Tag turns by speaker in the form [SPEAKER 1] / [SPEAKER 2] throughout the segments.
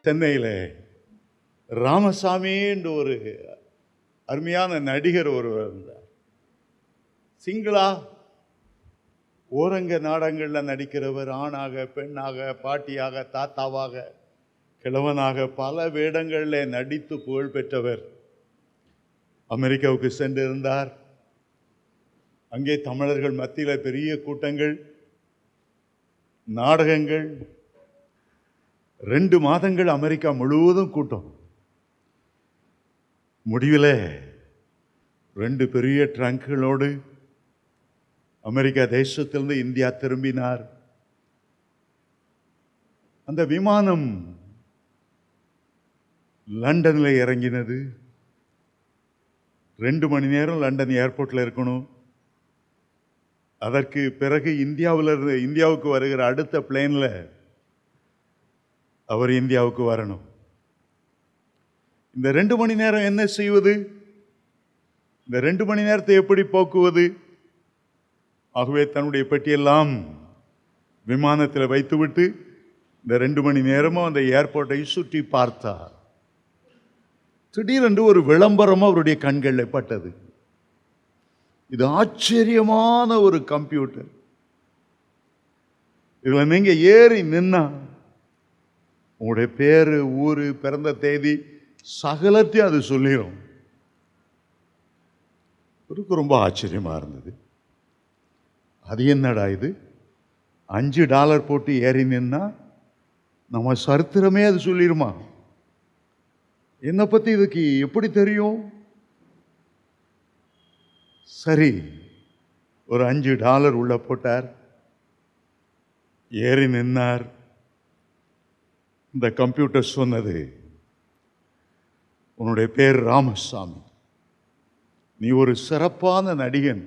[SPEAKER 1] சென்னையில் ராமசாமி என்று ஒரு அருமையான நடிகர் ஒருவர் இருந்தார். சிங்களா ஓரங்க நாடகங்களில் நடிக்கிறவர். ஆணாக, பெண்ணாக, பாட்டியாக, தாத்தாவாக, கிழவனாக பல வேடங்களில் நடித்து புகழ் பெற்றவர். அமெரிக்காவுக்கு சென்றிருந்தார். அங்கே தமிழர்கள் மத்தியில் பெரிய கூட்டங்கள், நாடகங்கள். 2 மாதங்கள் அமெரிக்கா முழுவதும் கூட்டம். முடிவில் 2 பெரிய ட்ரங்குகளோடு அமெரிக்கா தேசத்திலிருந்து இந்தியா திரும்பினார். அந்த விமானம் லண்டனில் இறங்கினது. 2 மணி நேரம் லண்டன் ஏர்போர்ட்டில் இருக்கணும். அதற்கு பிறகு இந்தியாவுக்கு வருகிற அடுத்த பிளேனில் அவர் இந்தியாவுக்கு வரணும். இந்த 2 மணி நேரம் என்ன செய்வது? இந்த 2 மணி நேரத்தை எப்படி போக்குவது? ஆகவே தன்னுடைய பெட்டியெல்லாம் விமானத்தில் வைத்துவிட்டு இந்த 2 மணி நேரமும் அந்த ஏர்போர்ட்டை சுற்றி பார்த்தார். திடீரென்று ஒரு விளம்பரம் அவருடைய கண்களில் பட்டது. இது ஆச்சரியமான ஒரு கம்ப்யூட்டர். இதில் நீங்க ஏறி நின்னா உங்களுடைய பேரு, ஊரு, பிறந்த தேதி சகலத்தையும் அது சொல்லிடும். ரொம்ப ஆச்சரியமா இருந்தது. அது என்னடா இது, $5 போட்டு ஏறி நின்னா நம்ம சரித்திரமே அது சொல்லிடுமா? என்னை பத்தி இதுக்கு எப்படி தெரியும்? சரி, ஒரு $5 உள்ள போட்டார், ஏறி நின்னார். இந்த கம்ப்யூட்டர் சொன்னது, உன்னுடைய பேர் ராமசாமி, நீ ஒரு சிறப்பான நடிகன்,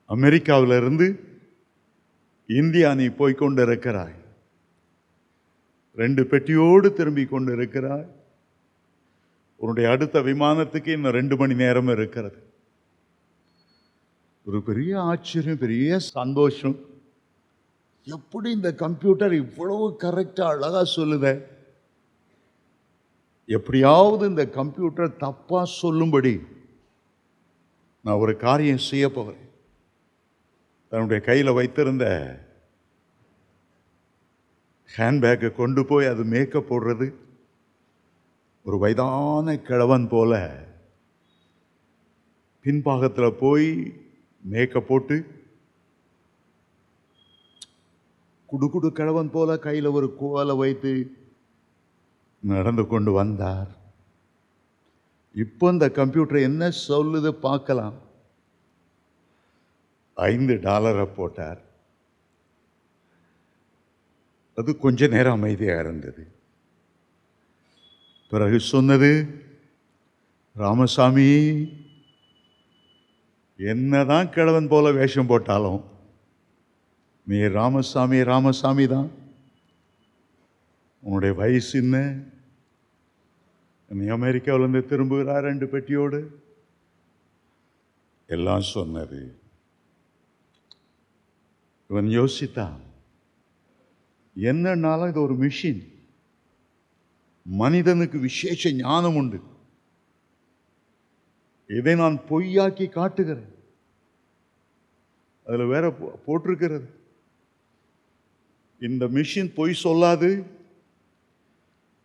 [SPEAKER 1] அமெரிக்காவிலிருந்து இந்தியா நீ போய்கொண்டிருக்கிறாய், 2 பெட்டியோடு திரும்பி கொண்டிருக்கிறாய், உன்னுடைய அடுத்த விமானத்துக்கு இன்னும் 2 மணி நேரம் இருக்கிறது. ஒரு பெரிய ஆச்சரியம், பெரிய சந்தோஷம். எப்படி இந்த கம்ப்யூட்டர் இவ்வளவு கரெக்டா அழகா சொல்லுத? எப்படியாவது இந்த கம்ப்யூட்டர் தப்பா சொல்லும்படி நான் ஒரு காரியம் செய்ய போகிறேன். தன்னுடைய கையில் வைத்திருந்த ஹேண்ட்பேக்கை கொண்டு போய் அது மேக்கப் போடுறது. ஒரு வயதான கிழவன் போல பின்பாகத்தில் போய் மேக்கப் போட்டு, குடு கிழவன் போல கையில் ஒரு கோலை வைத்து நடந்து கொண்டு வந்தார். இப்போ இந்த கம்ப்யூட்டர் என்ன சொல்லுது பார்க்கலாம். $5 போட்டார். அது கொஞ்ச நேரம் அமைதியாக இருந்தது. பிறகு சொன்னது, ராமசாமி, என்னதான் கிழவன் போல வேஷம் போட்டாலும் நீ ராமசாமி ராமசாமி தான். உன்னுடைய வயசு என்ன? நீ அமெரிக்காவிலிருந்து திரும்புகிறார் 2 பெட்டியோடு. எல்லாம் சொன்னது. இவன் யோசித்தான், என்னன்னாலும் இது ஒரு மிஷின், மனிதனுக்கு விசேஷ ஞானம் உண்டு, இதை நான் பொய்யாக்கி காட்டுகிறேன். அதில் வேற போட்டிருக்கிறது, இந்த மிஷின் பொய் சொல்லாது,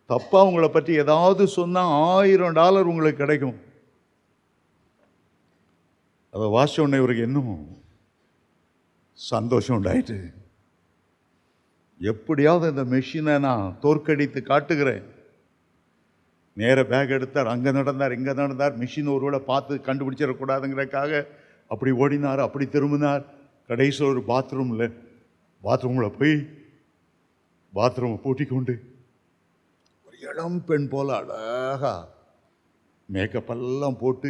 [SPEAKER 1] தப்பா உங்களை பற்றி ஏதாவது சொன்னா $1000 உங்களுக்கு கிடைக்கும். அதை வாசிச்ச உடனே இவருக்கு இன்னும் சந்தோஷம் உண்டாயிட்டு, எப்படியாவது இந்த மெஷினை நான் தோற்கடித்து காட்டுகிறேன். நேர பேக் எடுத்தார், அங்கே நடந்தார், இங்கே நடந்தார். மிஷின் ஒருவேளை பார்த்து கண்டுபிடிச்சிடக்கூடாதுங்கிறதுக்காக அப்படி ஓடினார், அப்படி திரும்பினார். கடைசியில் ஒரு பாத்ரூமில் போய் பாத்ரூமை பூட்டிக்கொண்டு ஒரு இளம் பெண் போல அழகா மேக்கப் எல்லாம் போட்டு,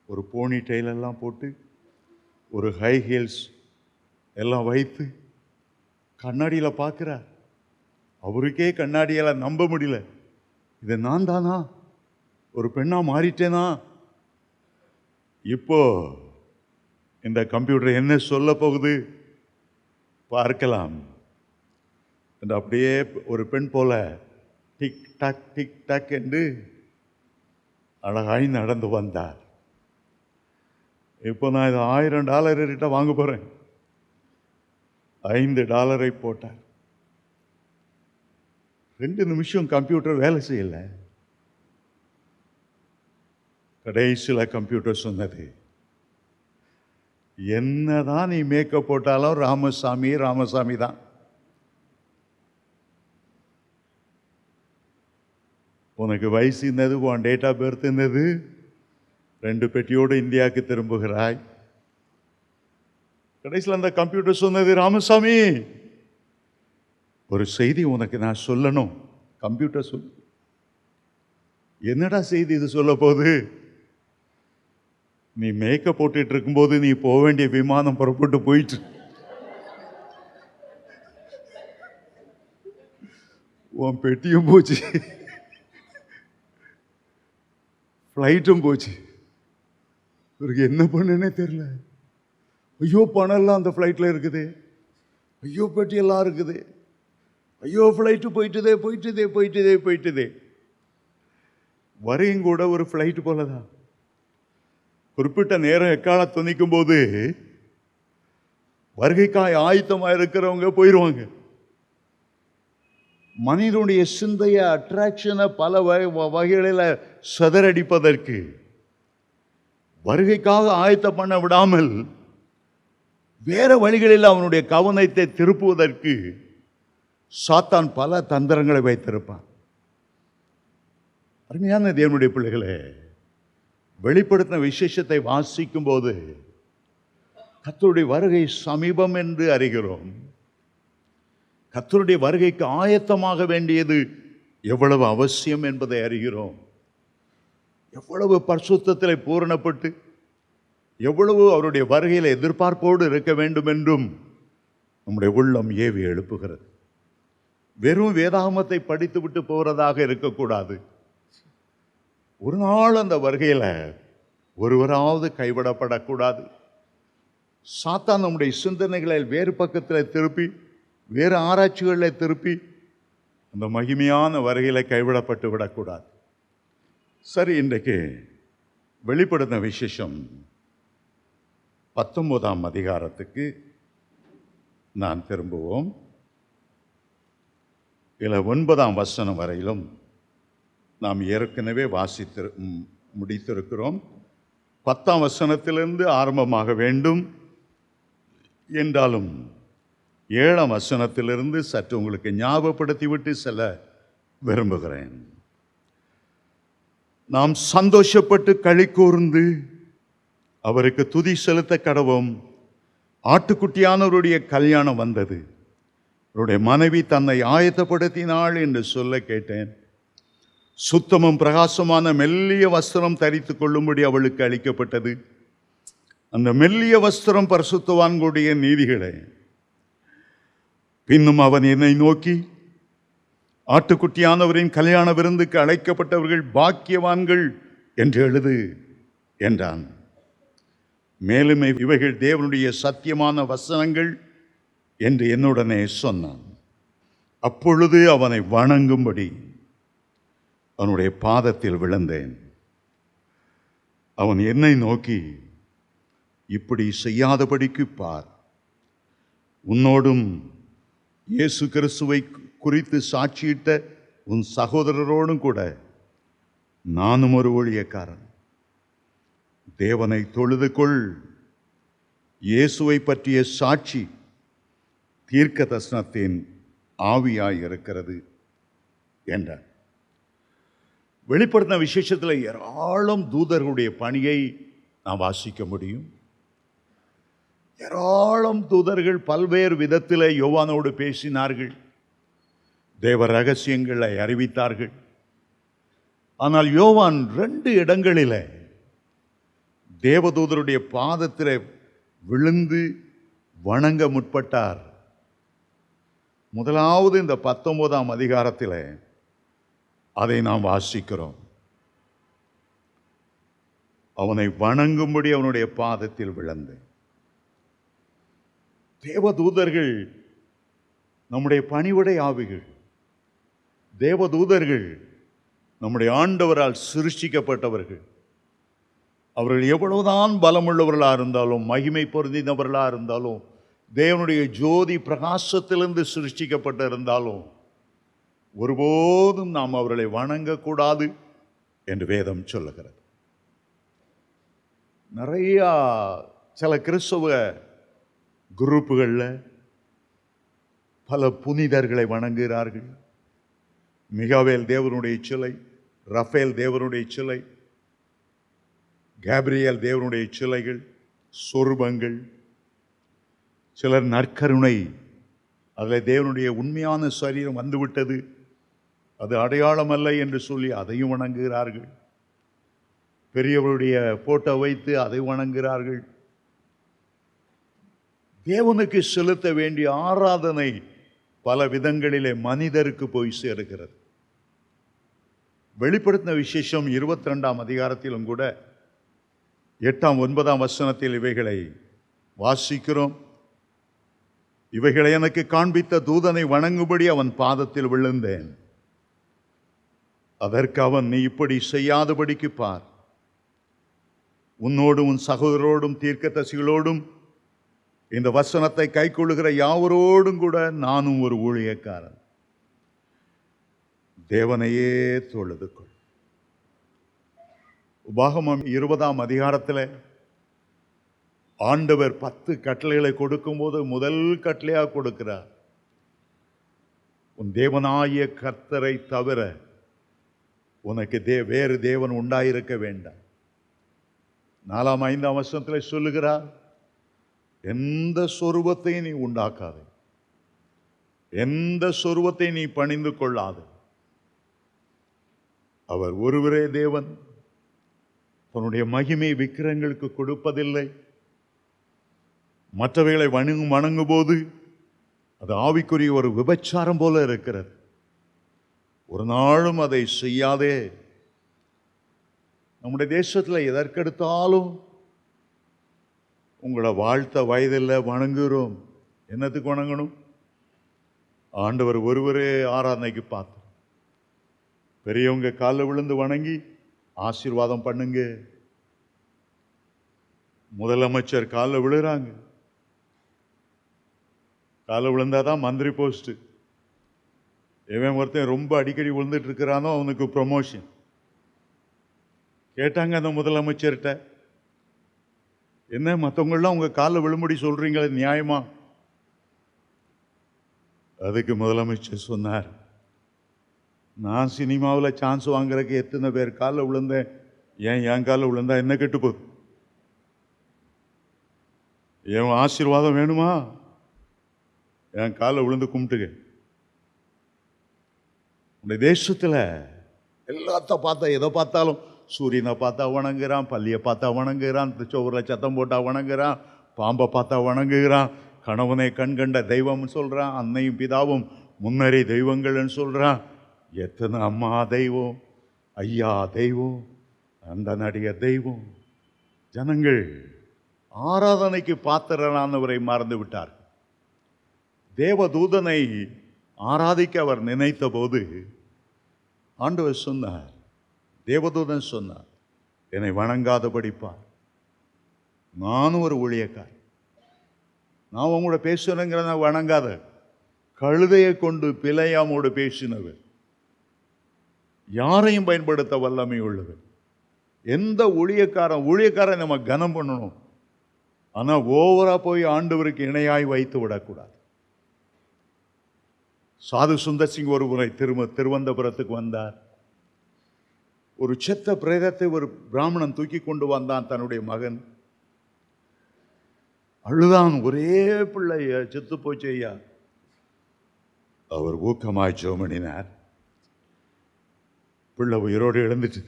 [SPEAKER 1] ஒரு போனி டெயில் எல்லாம் போட்டு, ஒரு ஹை ஹீல்ஸ் எல்லாம் வைத்து கண்ணாடியில் பார்க்குறார். அவருக்கே கண்ணாடியால் நம்ப முடியல. இது நான் தானா? ஒரு பெண்ணா மாறிட்டேனா? இப்போ இந்த கம்ப்யூட்டர் என்ன சொல்ல போகுது பார்க்கலாம் என்று அப்படியே ஒரு பெண் போல டிக் டாக் என்று அழகாய் நடந்து வந்தார். இப்போ நான் இது $1000 வாங்க போறேன். $5 போட்டார். 2 நிமிஷம் கம்ப்யூட்டர் வேலை செய்யல. கடைசியில் கம்ப்யூட்டர் சொன்னது, என்னதான் நீ மேக்கப் போட்டாலும் ராமசாமி தான். உனக்கு வயசு என்னது, உன் டேட் ஆஃப் பர்த் என்னது, 2 பெட்டியோடு இந்தியாவுக்கு திரும்புகிறாய். கடைசியில் அந்த கம்ப்யூட்டர் சொன்னது, ராமசாமி ஒரு செய்தி உனக்கு நான் சொல்லணும். கம்ப்யூட்டர் சொல்லு. என்னடா செய்தி இது சொல்ல போகுது? நீ மேக்கப் போட்டுட்டு இருக்கும்போது நீ போக வேண்டிய விமானம் புறப்பட்டு போயிட்டு உன் பெட்டியும் போச்சு, ஃப்ளைட்டும் போச்சு. இவருக்கு என்ன பண்ணுன்னே தெரியல. ஐயோ பணம்லாம் அந்த ஃப்ளைட்டில் இருக்குது, ஐயோ பெட்டியெல்லாம் இருக்குது, ஐயோ ஃப்ளைட்டு போயிட்டுதே. வரையும் கூட ஒரு ஃப்ளைட்டு போல தான். குறிப்பிட்ட நேரம் எக்கால துணிக்கும் போது வருகைக்காய் ஆயத்தமாக இருக்கிறவங்க போயிடுவாங்க. மனிதனுடைய சிந்தைய அட்ராக்ஷனை பல வகைகளில் சிதறடிப்பதற்கு, வருகைக்காக ஆயத்தம் பண்ண விடாமல் வேற வழிகளில் அவனுடைய கவனத்தை திருப்புவதற்கு சாத்தான் பல தந்திரங்களை வைத்திருப்பான். அருமையான தேவனுடைய பிள்ளைகளே, வெளிப்படுத்தின விசேஷத்தை வாசிக்கும் போது கர்த்தருடைய வருகை சமீபம் என்று அறிகிறோம். கர்த்தருடைய வருகைக்கு ஆயத்தமாக வேண்டியது எவ்வளவு அவசியம் என்பதை அறிகிறோம். எவ்வளவு பரிசுத்தத்தில் பூரணப்பட்டு எவ்வளவு அவருடைய வருகையில் எதிர்பார்ப்போடு இருக்க வேண்டும் என்றும் நம்முடைய உள்ளம் ஏவி எழுப்புகிறது. வெறும் வேதாகமத்தை படித்து விட்டு போகிறதாக இருக்கக்கூடாது. ஒரு நாள் அந்த வருகையில் ஒருவராவது கைவிடப்படக்கூடாது. சாத்தான் நம்முடைய சிந்தனைகளை வேறு பக்கத்தில் திருப்பி, வேறு ஆராய்ச்சிகளில் திருப்பி அந்த மகிமையான வருகையில் கைவிடப்பட்டு விடக்கூடாது. சரி, இன்றைக்கு வெளிப்படுத்தின விசேஷம் 19ஆம் அதிகாரத்துக்கு நான் திரும்புவோம். இதில் 9ஆம் வசனம் வரையிலும் நாம் ஏற்கனவே வாசித்து முடித்திருக்கிறோம். 10ஆம் வசனத்திலிருந்து ஆரம்பமாக வேண்டும் என்றாலும் 7ஆம் வசனத்திலிருந்து சற்று உங்களுக்கு ஞாபகப்படுத்திவிட்டு செல்ல விரும்புகிறேன். நாம் சந்தோஷப்பட்டு களி கூர்ந்து அவருக்கு துதி செலுத்த கடவோம். ஆட்டுக்குட்டியானவருடைய கல்யாணம் வந்தது, அவருடைய மனைவி தன்னை ஆயத்தப்படுத்தினாள் என்று சொல்ல கேட்டேன். சுத்தமும் பிரகாசமான மெல்லிய வஸ்திரம் தரித்து கொள்ளும்படி அவளுக்கு அளிக்கப்பட்டது. அந்த மெல்லிய வஸ்திரம் பரிசுத்தவான்களுடைய நீதிகளே. பின்னும் அவன் என்னை நோக்கி, ஆட்டுக்குட்டியானவரின் கல்யாண விருந்துக்கு அழைக்கப்பட்டவர்கள் பாக்கியவான்கள் என்று எழுது என்றான். மேலும் இவைகள் தேவனுடைய சத்தியமான வசனங்கள் என்று என்னுடனே சொன்னான். அப்பொழுது அவனை வணங்கும்படி அவனுடைய பாதத்தில் விழுந்தேன். அவன் என்னை நோக்கி, இப்படி செய்யாதபடிக்கு பார், உன்னோடும் இயேசு கிறிஸ்துவை குறித்து சாட்சியிட்ட உன் சகோதரரோடும் கூட நானும் ஒரு ஊழியக்காரன். தேவனை தொழுது கொள். இயேசுவை பற்றிய சாட்சி தீர்க்க தரிசனத்தின் ஆவியாய் இருக்கிறது என்றார். வெளிப்படுத்தின விசேஷத்தில் ஏராளம் தூதர்களுடைய பணியை நாம் வாசிக்க முடியும். ஏராளம் தூதர்கள் பல்வேறு விதத்தில் யோவானோடு பேசினார்கள், தேவ ரகசியங்களை அறிவித்தார்கள். ஆனால் யோவான் 2 இடங்களில் தேவதூதருடைய பாதத்தில் விழுந்து வணங்க முற்பட்டார். முதலாவது இந்த 19ஆம் அதிகாரத்தில் அதை நாம் வாசிக்கிறோம். அவனை வணங்கும்படி அவனுடைய பாதத்தில் விழுந்தேன். தேவதூதர்கள் நம்முடைய பணிவுடை ஆவிகள். தேவதூதர்கள் நம்முடைய ஆண்டவரால் சிருஷ்டிக்கப்பட்டவர்கள். அவர்கள் எவ்வளவுதான் பலமுள்ளவர்களாக இருந்தாலும், மகிமை பொருந்தினவர்களாக இருந்தாலும், தேவனுடைய ஜோதி பிரகாசத்திலிருந்து சிருஷ்டிக்கப்பட்டு இருந்தாலும், ஒருபோதும் நாம் அவர்களை வணங்கக்கூடாது என்று வேதம் சொல்லுகிறது. நிறையா சில கிறிஸ்தவ குரூப்புகளில் பல புனிதர்களை வணங்குகிறார்கள். மிகாவேல் தேவனுடைய சிலை, ரஃபேல் தேவனுடைய சிலை, கேப்ரியல் தேவனுடைய சிலைகள், சொரூபங்கள். சிலர் நற்கருணை, அதில் தேவனுடைய உண்மையான சரீரம் வந்துவிட்டது, அது அடையாளம் அல்ல என்று சொல்லி அதையும் வணங்குகிறார்கள். பெரியவருடைய போட்டோ வைத்து அதை வணங்குகிறார்கள். தேவனுக்கு செலுத்த வேண்டிய ஆராதனை பல விதங்களிலே மனிதருக்கு போய் சேருகிறது. வெளிப்படுத்தின விசேஷம் 22ஆம் அதிகாரத்திலும் கூட 8ஆம் 9ஆம் வசனத்தில் இவைகளை வாசிக்கிறோம். இவைகளை எனக்கு காண்பித்த தூதனை வணங்கும்படி அவன் பாதத்தில் விழுந்தேன். அதற்கு அவன், நீ இப்படி செய்யாதபடிக்கு பார், உன்னோடும் உன் சகோதரோடும் தீர்க்கதரிசிகளோடும் இந்த வசனத்தை கைக்கொள்ளுகிற யாவரோடும் கூட நானும் ஒரு ஊழியக்காரன். தேவனையே தொழுது கொள். உபாகமம் 20ஆம் அதிகாரத்தில் ஆண்டவர் 10 கட்டளைகளை கொடுக்கும்போது முதல் கட்டளையாக கொடுக்கிறார், உன் தேவனாகிய கர்த்தரை தவிர உனக்கு வேறு தேவன் உண்டாயிருக்க வேண்டாம். 4ஆம் 5ஆம் வசனத்தில் சொல்லுகிறார், எந்த சொரூபத்தையும் நீ உண்டாக்காதே, எந்த சொரூபத்தை நீ பணிந்து கொள்ளாது. அவர் ஒருவரே தேவன், தன்னுடைய மகிமை விக்கிரங்களுக்கு கொடுப்பதில்லை. மற்றவைகளை வணங்கும் போது அது ஆவிக்குரிய ஒரு விபச்சாரம் போல இருக்கிறது. ஒரு நாளும் அதை செய்யாதே. நம்முடைய தேசத்தில் எதற்கெடுத்தாலும் உங்களை வாழ்த்த வயதில் வணங்குகிறோம். என்னத்துக்கு வணங்கணும்? ஆண்டவர் ஒருவரே ஆராதனைக்கு பார்த்து பெரியவங்க காலில் விழுந்து வணங்கி ஆசீர்வாதம் பண்ணுங்க. முதலமைச்சர் காலில் விழுறாங்க, காலில் விழுந்தாதான் மந்திரி போஸ்ட். இவன் ஒருத்தன் ரொம்ப அடிக்கடி விழுந்துட்டு இருக்கிறானோ அவனுக்கு ப்ரமோஷன். கேட்டாங்க அந்த முதலமைச்சர்கிட்ட, என்ன மற்றவங்களாம் உங்க காலில் விழும்படி சொல்றீங்களே, நியாயமா? அதுக்கு முதலமைச்சர் சொன்னார், நான் சினிமாவில் சான்ஸ் வாங்குறதுக்கு எத்தனை பேர் காலில் விழுந்தேன், என் காலில் விழுந்தா என்ன கெட்டு போகுது? என் ஆசீர்வாதம் வேணுமா? என் காலில் விழுந்து கும்பிட்டுங்க. உடைய தேசத்தில் எல்லாத்த பார்த்தா, எதை பார்த்தாலும் சூரியனை பார்த்தா வணங்குகிறான், பள்ளியை பார்த்தா வணங்குகிறான், சோறில் சத்தம் போட்டா வணங்குகிறான், பாம்பை பார்த்தா வணங்குகிறான், கணவனை கண்கண்ட தெய்வம்னு சொல்கிறான், அன்னையும் பிதாவும் முன்னரே தெய்வங்கள்னு சொல்கிறான். எத்தனை அம்மா தெய்வம், ஐயா தெய்வம், அந்த நடிகர் தெய்வம். ஜனங்கள் ஆராதனைக்கு பாத்திரனானவரை மறந்து விட்டார். தேவதூதனை ஆராதிக்க அவர் நினைத்த போது ஆண்டவர் சொன்னார், தேவதூதன் சொன்னார், என்னை வணங்காதபடி பார், நானும் ஒரு ஊழியக்காரன், நான் உங்களோட பேசுறேங்கிறத வணங்காத. கழுதையை கொண்டு பிழையாமோடு பேசினவர், யாரையும் பயன்படுத்த வல்லமை உள்ளவர். எந்த ஊழியக்காரன் நம்ம கனம் பண்ணணும், ஆனால் ஓவரா போய் ஆண்டவருக்கு இணையாய் வைத்து விடக்கூடாது. சாது சுந்தர் சிங் ஒரு முறை திருவனந்தபுரத்துக்கு வந்தார். ஒரு செத்த பிரேதத்தை ஒரு பிராமணன் தூக்கி கொண்டு வந்தான், தன்னுடைய மகன். அழுதான், ஒரே பிள்ளை செத்து போச்சு ஐயா. அவர் ஊக்கமாய் ஜெபம், பிள்ளை உயிரோடு எழுந்துட்டு.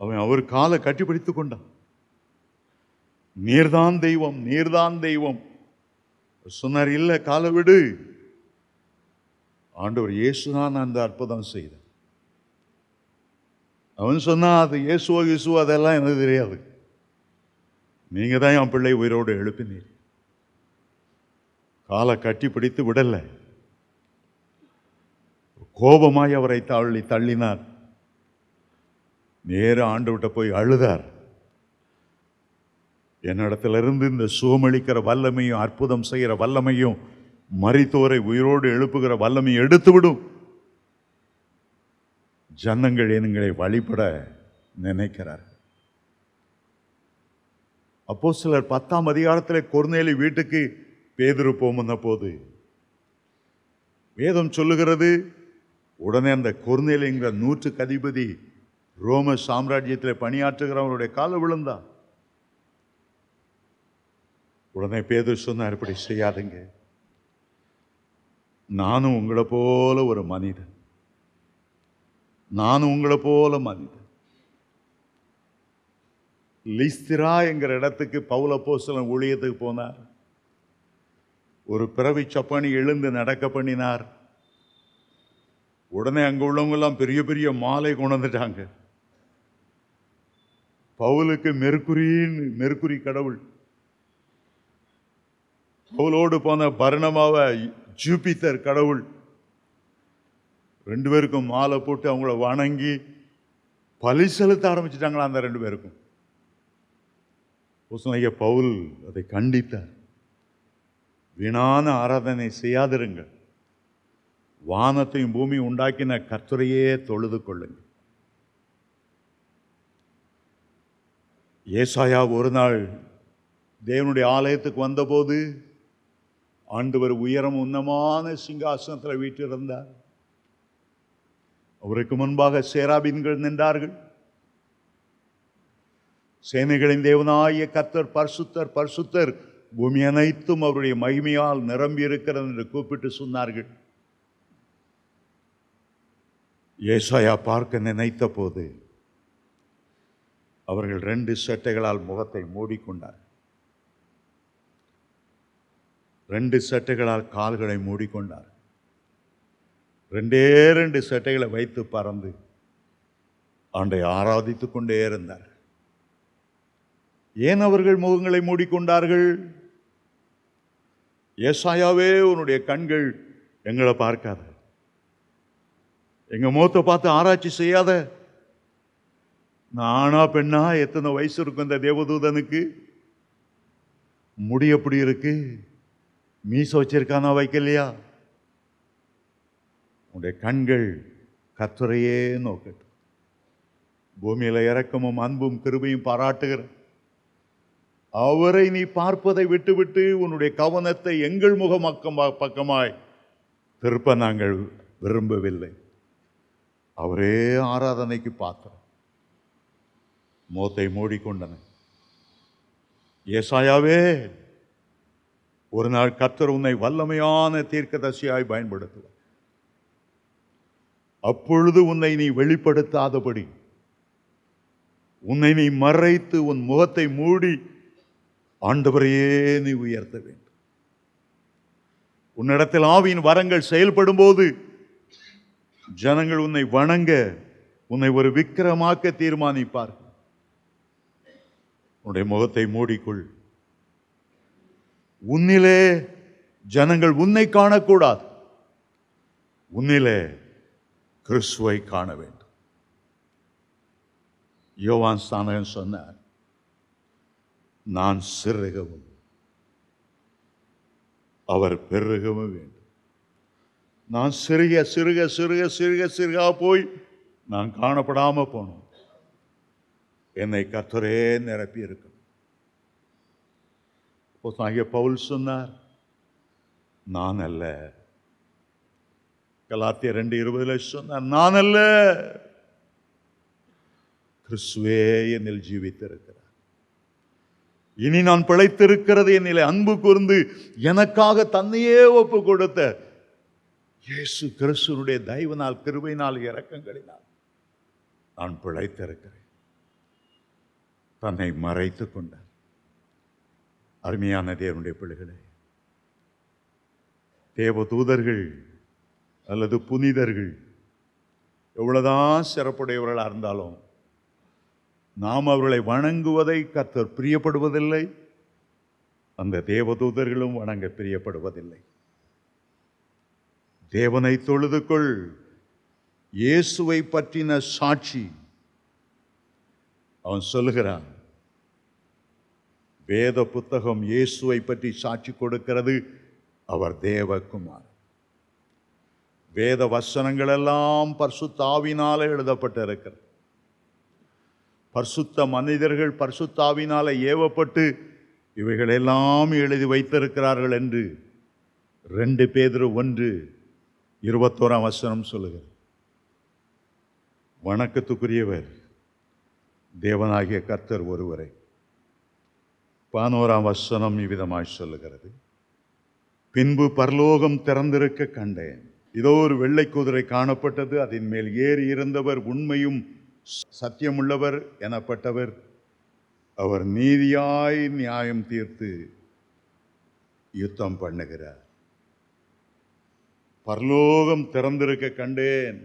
[SPEAKER 1] அவன் அவர் காலை கட்டி பிடித்து கொண்டான். நீர்தான் தெய்வம், நீர்தான் தெய்வம் சொன்னார். இல்லை, காலை விடு. ஆண்டவர் இயேசுதான் அந்த அற்புதம் செய்தார். அவன் சொன்னா, அது இயேசுவோ அதெல்லாம் எனக்கு தெரியாது, நீங்க தான் என் பிள்ளை உயிரோடு எழுப்பினீர். காலை கட்டி பிடித்து விடல. கோபமாய் அவரை தள்ளினார். நேர ஆண்டவர்கிட்ட போய் அழுதார். என்னிடத்திலிருந்து இந்த சுகமளிக்கிற வல்லமையும் அற்புதம் செய்கிற வல்லமையும் மரித்தோரை உயிரோடு எழுப்புகிற வல்லமையும் எடுத்துவிடும். ஜனங்கள் எங்களை வழிபட நினைக்கிறார். அப்போஸ்தலர் 10ஆம் அதிகாரத்தில் கொர்நேலி வீட்டுக்கு பேதுரு போன போது வேதம் சொல்லுகிறது, உடனே அந்த கொர்நேலிங்கிற 100 அதிபதி ரோம சாம்ராஜ்யத்தில் பணியாற்றுகிறவருடைய கால விழுந்தான். உடனே பேதுரு சொன்னார், இப்படி செய்யாதுங்க, நானும் உங்களை போல ஒரு மனிதன், நானும் உங்களை போல மனிதன். லிஸ்திரா என்கிற இடத்துக்கு பவுல் அப்போஸ்தலன் ஊழியத்துக்கு போனார். ஒரு பிறவி சப்பானி எழுந்து நடக்க பண்ணினார். உடனே அங்க உள்ளவங்க பெரிய பெரிய மாலை கொண்டு வந்துட்டாங்க. பவுலுக்கு மெர்க்குரி கடவுள், பவுலோடு போன பர்னபாவை ஜூபிட்டர் கடவுள். 2 பேருக்கும் மாலை போட்டு அவங்கள வணங்கி பலி செலுத்த ஆரம்பிச்சிட்டாங்களா அந்த 2 பேருக்கும். பவுல் அதை கண்டித்தார். வீணான ஆராதனை செய்யாதிருங்கள், வானத்தையும் பூமி உண்டாக்கின கர்த்தரையே தொழுது கொள்ளுங்கள். ஏசாயா ஒரு நாள் தேவனுடைய ஆலயத்துக்கு வந்தபோது ஆண்டவர் உயரம் உன்னமான சிங்காசனத்தில் வீற்றிருந்தார். அவருக்கு முன்பாக சேராபீன்கள் நின்றார்கள். சேனைகளின் தேவனாகிய கர்த்தர் பரிசுத்தர் பரிசுத்தர், பூமி அனைத்தும் அவருடைய மகிமையால் நிரம்பி இருக்கிறது என்று கூப்பிட்டு சொன்னார்கள். ஏசாயா பார்க்க நினைத்த போது அவர்கள் 2 சட்டைகளால் முகத்தை மூடிக்கொண்டார், 2 சட்டைகளால் கால்களை மூடிக்கொண்டார், 2 சட்டைகளை வைத்து பறந்து ஆண்டை ஆராதித்துக் கொண்டே இருந்தார். ஏன் அவர்கள் முகங்களை மூடிக்கொண்டார்கள்? ஏசாயாவே, உன்னுடைய கண்கள் எங்களை பார்க்காத, எங்க முகத்தை பார்த்து ஆராய்ச்சி செய்யாத. நானா பெண்ணா? எத்தனை வயசு இருக்கும் இந்த தேவதூதனுக்கு? முடி எப்படி இருக்கு? மீச வச்சிருக்கானா வைக்கலையா? உன்னுடைய கண்கள் கர்த்தரையே நோக்கட்டும். பூமியில இரக்கமும் அன்பும் கிருபையும் பாராட்டுகிற அவரை நீ பார்ப்பதை விட்டுவிட்டு உன்னுடைய கவனத்தை எங்கள் பக்கமாய் திருப்ப நாங்கள் விரும்பவில்லை. அவரே ஆராதனைக்கு பாத்திரம். முகத்தை மூடிக்கொண்டன. ஏசாயாவே, ஒரு நாள் கர்த்தர் உன்னை வல்லமையான தீர்க்கதரிசியாய் பயன்படுத்துவார். அப்பொழுது உன்னை நீ வெளிப்படுத்தாதபடி, உன்னை நீ மறைத்து உன் முகத்தை மூடி ஆண்டவரையே நீ உயர்த்த வேண்டும். உன்னிடத்தில் ஆவியின் வரங்கள் செயல்படும் போது ஜனங்கள் உன்னை வணங்க, உன்னை ஒரு விக்கிரமாக்க தீர்மானிப்பார்கள். உன்னுடைய முகத்தை மூடிக்கொள். உன்னிலே ஜனங்கள் உன்னை காணக்கூடாது, உன்னிலே கிறிஸ்துவை காண வேண்டும். யோவான் ஸ்நானகன் சொன்னார், நான் சிறுகவும் அவர் பெருகவும் வேண்டும். நான் சிறுக சிறுக சிறுக சிறுக சிறுகா போய் நான் காணப்படாம போனோம். என்னை கர்த்தரே நிரப்பி இருக்கும். பவுல் சொன்னார், நான் அல்ல. கலாத்தியர் 2:20 சொன்னார், நான் அல்ல, கிறிஸ்துவே என்னில் ஜீவித்திருக்கிறார். இனி நான் பிழைத்திருக்கிறது என்னிலே அன்பு கூர்ந்து எனக்காக தன்னையே ஒப்பு கொடுத்த இயேசு கிறிஸ்துவினுடைய தயவினால், கிருபையினால், இரக்கங்களினால் நான் பிழைத்திருக்கிறேன். தன்னை மறைத்துக் கொண்டார். அருமையான தேவனுடைய பிள்ளைகளே, தேவ தூதர்கள் அல்லது புனிதர்கள் எவ்வளவுதான் சிறப்புடையவர்களாக இருந்தாலும் நாம் அவர்களை வணங்குவதை கர்த்தர் பிரியப்படுவதில்லை. அந்த தேவதூதர்களும் வணங்க பிரியப்படுவதில்லை. தேவனை தொழுது கொள், இயேசுவை பற்றின சாட்சி. அவன் சொல்லுகிறான், வேத புத்தகம் இயேசுவை பற்றி சாட்சி கொடுக்கிறது, அவர் தேவகுமார். வேத வசனங்கள் எல்லாம் பரிசுத்த ஆவியினாலே எழுதப்பட்டிருக்கிறது. பரிசுத்த மனிதர்கள் பரிசுத்த ஆவியினாலே ஏவப்பட்டு இவைகள் எல்லாம் எழுதி வைத்திருக்கிறார்கள் என்று 2 பேதுரு 1:21 சொல்லுகிறது. வணக்கத்துக்குரியவர் தேவனாகிய கர்த்தர் ஒருவரை. 11 இவ்விதமாய் சொல்லுகிறது, பின்பு பரலோகம் திறந்திருக்க கண்டேன். இதோ ஒரு வெள்ளை குதிரை காணப்பட்டது. அதன் மேல் ஏறி இருந்தவர் உண்மையும் சத்தியமுள்ளவர் எனப்பட்டவர். அவர் நீதியாய் நியாயம் தீர்த்து யுத்தம் பண்ணுகிறார். பரலோகம் திறந்திருக்க கண்டேன்.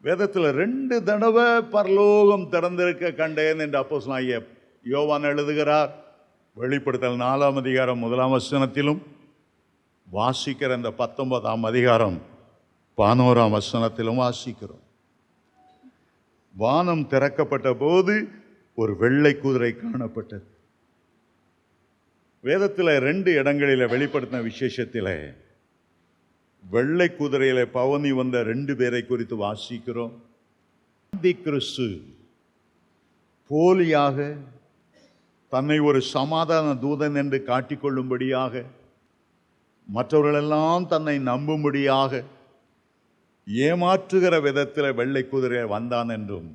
[SPEAKER 1] வேதத்தில் 2 தடவை பரலோகம் திறந்திருக்க கண்டேன் என்று அப்போஸ்தலனாகிய யோவான் எழுதுகிறார். வெளிப்படுத்தல் 4 அதிகாரம் 1 வாசிக்கிற இந்த 19 அதிகாரம் 11 வாசிக்கிறோம். வானம் திறக்கப்பட்ட போது ஒரு வெள்ளை குதிரை காணப்பட்டது. வேதத்தில் 2 இடங்களில் வெளிப்படுத்தின விசேஷத்தில் வெள்ளை குதிரையில பவனி வந்த 2 பேரை குறித்து வாசிக்கிறோம். கிறிஸ்து போலியாக தன்னை ஒரு சமாதான தூதன் என்று காட்டிக்கொள்ளும்படியாக, மற்றவர்களெல்லாம் தன்னை நம்பும்படியாக ஏமாற்றுகிற விதத்தில் வெள்ளை குதிரை வந்தான் என்றும்,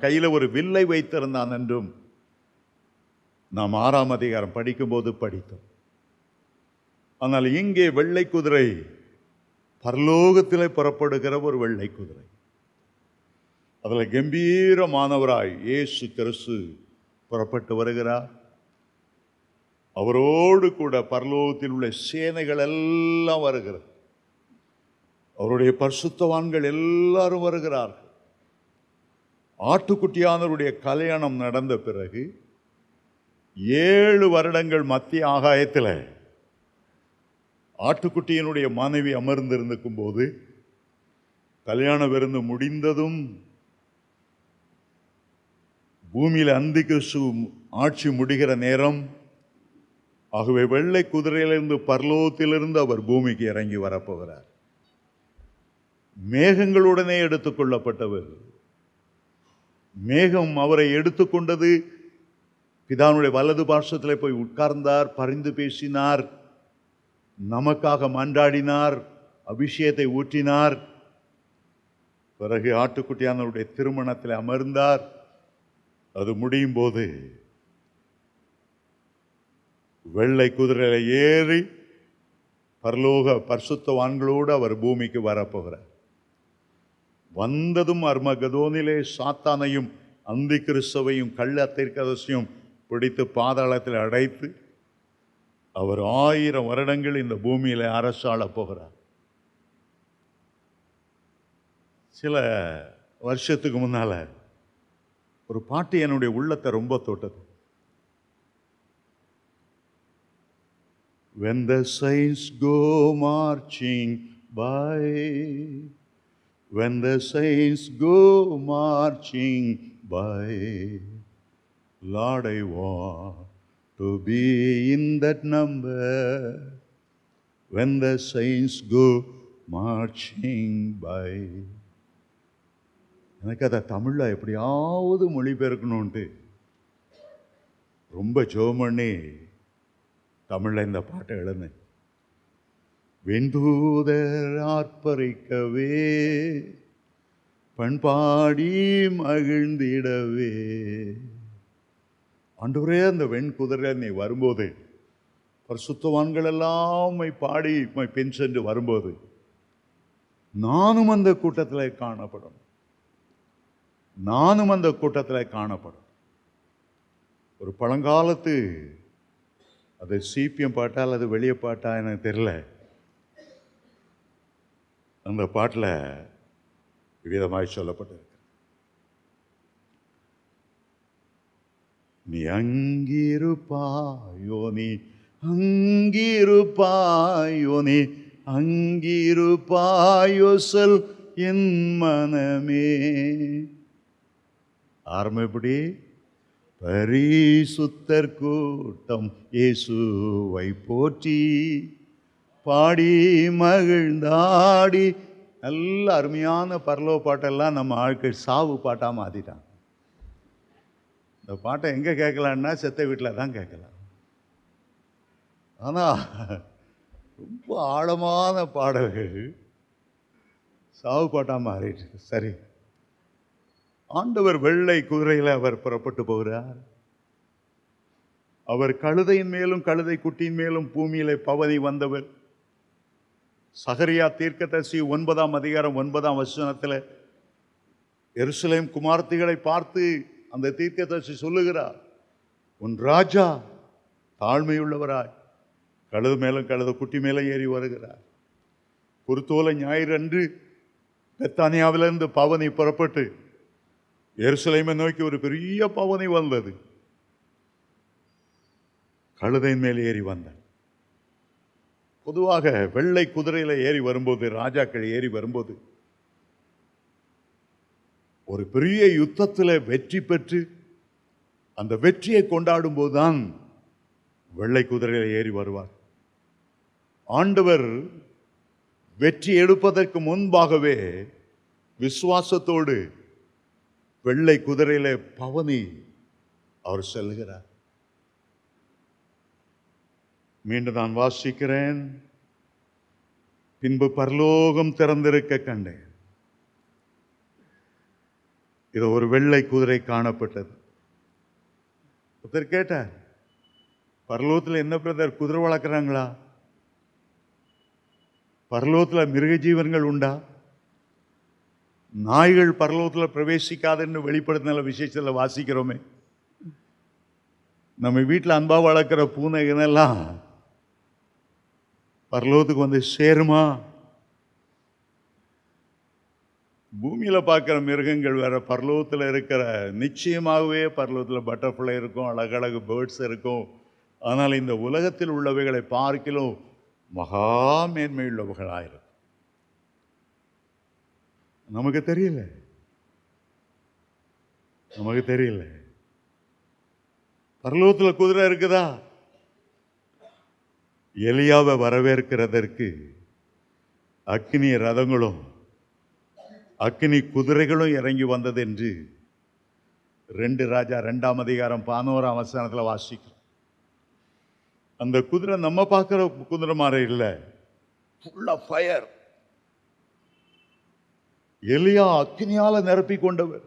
[SPEAKER 1] கையில் ஒரு வில்லை வைத்திருந்தான் என்றும் நாம் 6 அதிகாரம் படிக்கும்போது படித்தோம். ஆனால் இங்கே வெள்ளை குதிரை பரலோகத்தில் புறப்படுகிற ஒரு வெள்ளை குதிரை. அதில் கம்பீரமானவராய் இயேசு கிறிஸ்து புறப்பட்டு வருகிறார். அவரோடு கூட பரலோகத்தில் உள்ள சேனைகள் எல்லாம் வருகிறது. அவருடைய பரிசுத்தவான்கள் எல்லாரும் வருகிறார்கள். ஆட்டுக்குட்டியானவருடைய கல்யாணம் நடந்த பிறகு 7 வருடங்கள் மத்திய ஆகாயத்தில் ஆட்டுக்குட்டியினுடைய மனைவி அமர்ந்திருக்கும் போது, கல்யாண விருந்து முடிந்ததும் பூமியில் அந்திகிறிஸ்து ஆட்சி முடிகிற நேரம். ஆகவே வெள்ளை குதிரையிலிருந்து பரலோகத்திலிருந்து அவர் பூமிக்கு இறங்கி வரப்போகிறார். மேகங்களுடனே எடுத்துக்கொள்ளப்பட்டவர். மேகம் அவரை எடுத்துக்கொண்டது. பிதாவுடைய வலது பார்சத்தில் போய் உட்கார்ந்தார், பரிந்து பேசினார், நமக்காக மன்றாடினார், அபிஷேகத்தை ஊற்றினார். பிறகு ஆட்டுக்குட்டியானவருடைய திருமணத்தில் அமர்ந்தார். அது முடியும் போது வெள்ளை குதிரையில் ஏறி பரலோக பரிசுத்தவான்களோடு அவர் பூமிக்கு வரப்போகிறார். வந்ததும் அர்மகதோனிலே சாத்தானையும் அந்தி கிறிஸ்துவையும் கள்ள தீர்க்கதரிசியையும் பிடித்து பாதாளத்தில் அடைத்து அவர் 1000 வருடங்கள் இந்த பூமியில் அரசாள போகிறார். சில வருஷத்துக்கு முன்னால ஒரு பாட்டு என்னுடைய உள்ளத்தை ரொம்ப தொட்டது. When the saints go marching by, when the saints go marching by, Lord, I want to be in that number. When the saints go marching by. எனக்கு அதை தமிழில் எப்படியாவது மொழிபெயர்க்கணுன்ட்டு ரொம்ப ஜெபம் பண்ணி தமிழில் இந்த பாட்டை எழுந்தேன். வெண்தூதர் ஆர்ப்பரிக்கவே, பண்பாடி மகிழ்ந்திடவே. ஆண்டவரே, அந்த வெண்குதிரை நீ வரும்போது, பரிசுத்தவான்கள் எல்லாம் பாடி பின் சென்று வரும்போது நானும் அந்த கூட்டத்தில் காணப்படும். நானும் அந்த கூட்டத்தில் காணப்படும். ஒரு பழங்காலத்து, அது சிபிஎம் பாட்டா அல்லது வெளியே பாட்டா எனக்கு தெரியல, அந்த பாட்டில் விதமாய் சொல்லப்பட்டிருக்கு. நீ அங்கிருப்பாயோ, நீ அங்கிருப்பாயோ, நீ அங்கிருப்பாயோ சொல் என் மனமே. ஆரம்பம் எப்படி? பரிசுத்தர் கூட்டம் இயேசுவை போற்றி பாடி மகிழ்ந்தாடி. நல்ல அருமையான பரலோக பாட்டெல்லாம் நம்ம ஆட்கள் சாவு பாட்டாக மாற்றிட்டாங்க. இந்த பாட்டை எங்கே கேட்கலான்னா செத்த வீட்டில் தான் கேட்கலாம். ஆனால் ரொம்ப ஆழமான பாடல்கள் சாவு பாட்டாக மாறிட்டு. சரி, ஆண்டவர் வெள்ளை குதிரையில் அவர் புறப்பட்டு போகிறார். அவர் கழுதையின் மேலும் கழுதை குட்டியின் மேலும் பூமியிலே பவனி வந்தவர். சகரியா தீர்க்கதரிசி 9ஆம் அதிகாரம் 9ஆம் வசனத்தில் எருசலேம் குமார்த்திகளை பார்த்து அந்த தீர்க்கதரிசி சொல்லுகிறார், உன் ராஜா தாழ்மையுள்ளவராய் கழுது மேலும் கழுத குட்டி மேலே ஏறி வருகிறார். குருத்தோலை ஞாயிறு அன்று பெத்தானியாவிலிருந்து பவனி புறப்பட்டு எருசலேமை நோக்கி ஒரு பெரிய பவனி வந்தது. கழுதையின் மேல் ஏறி வந்தார். பொதுவாக வெள்ளை குதிரையில ஏறி வரும்போது, ராஜாக்கள் ஏறி வரும்போது, ஒரு பெரிய யுத்தத்தில் வெற்றி பெற்று அந்த வெற்றியை கொண்டாடும் போதுதான் வெள்ளை குதிரையில ஏறி வருவார். ஆண்டவர் வெற்றி எடுப்பதற்கு முன்பாகவே விசுவாசத்தோடு வெள்ளை குதிரையில பவனி அவர் செல்கிறார். மீண்டும் நான் வாசிக்கிறேன். பின்பு பரலோகம் திறந்திருக்க கண்டேன். இது ஒரு வெள்ளை குதிரை காணப்பட்டது. ஒருத்தர் கேட்டார், பரலோகத்தில் என்ன பிரதர், குதிரை வளர்க்குறாங்களா? பரலோகத்தில் மிருக ஜீவன்கள் உண்டா? நாய்கள் பரலோகத்தில் பிரவேசிக்காதுன்னு வெளிப்படுத்தின விசேஷத்தில் வாசிக்கிறோமே. நம்ம வீட்டில் அன்பா வளர்க்குற பூனைகள்லாம் பரலோகத்துக்கு வந்து சேருமா? பூமியில் பார்க்குற மிருகங்கள் வேற, பரலோகத்தில் இருக்கிற நிச்சயமாகவே பரலோகத்தில் பட்டர்ஃப்ளை இருக்கும், அழகழகு பேர்ட்ஸ் இருக்கும். ஆனால் இந்த உலகத்தில் உள்ளவைகளை பார்க்கிலும் மகா மேன்மையுள்ளவர்களாயிருக்கும். நமக்கு தெரியல. பரலோகத்தில் குதிரை இருக்குதா? எலியாவை வரவேற்கிறதற்கு அக்கினி ரதங்களும் அக்கினி குதிரைகளும் இறங்கி வந்தது என்று 2 ராஜா 2ஆம் அதிகாரம் 11ஆம் வசனத்தில் வாசிக்கிறோம். அந்த குதிரை நம்ம பார்க்கிற குதிரை மாதிரி இல்லை, ஃபுல் ஆஃப் ஃபயர். எலியா அக்கினியால நிரப்பி கொண்டவர்,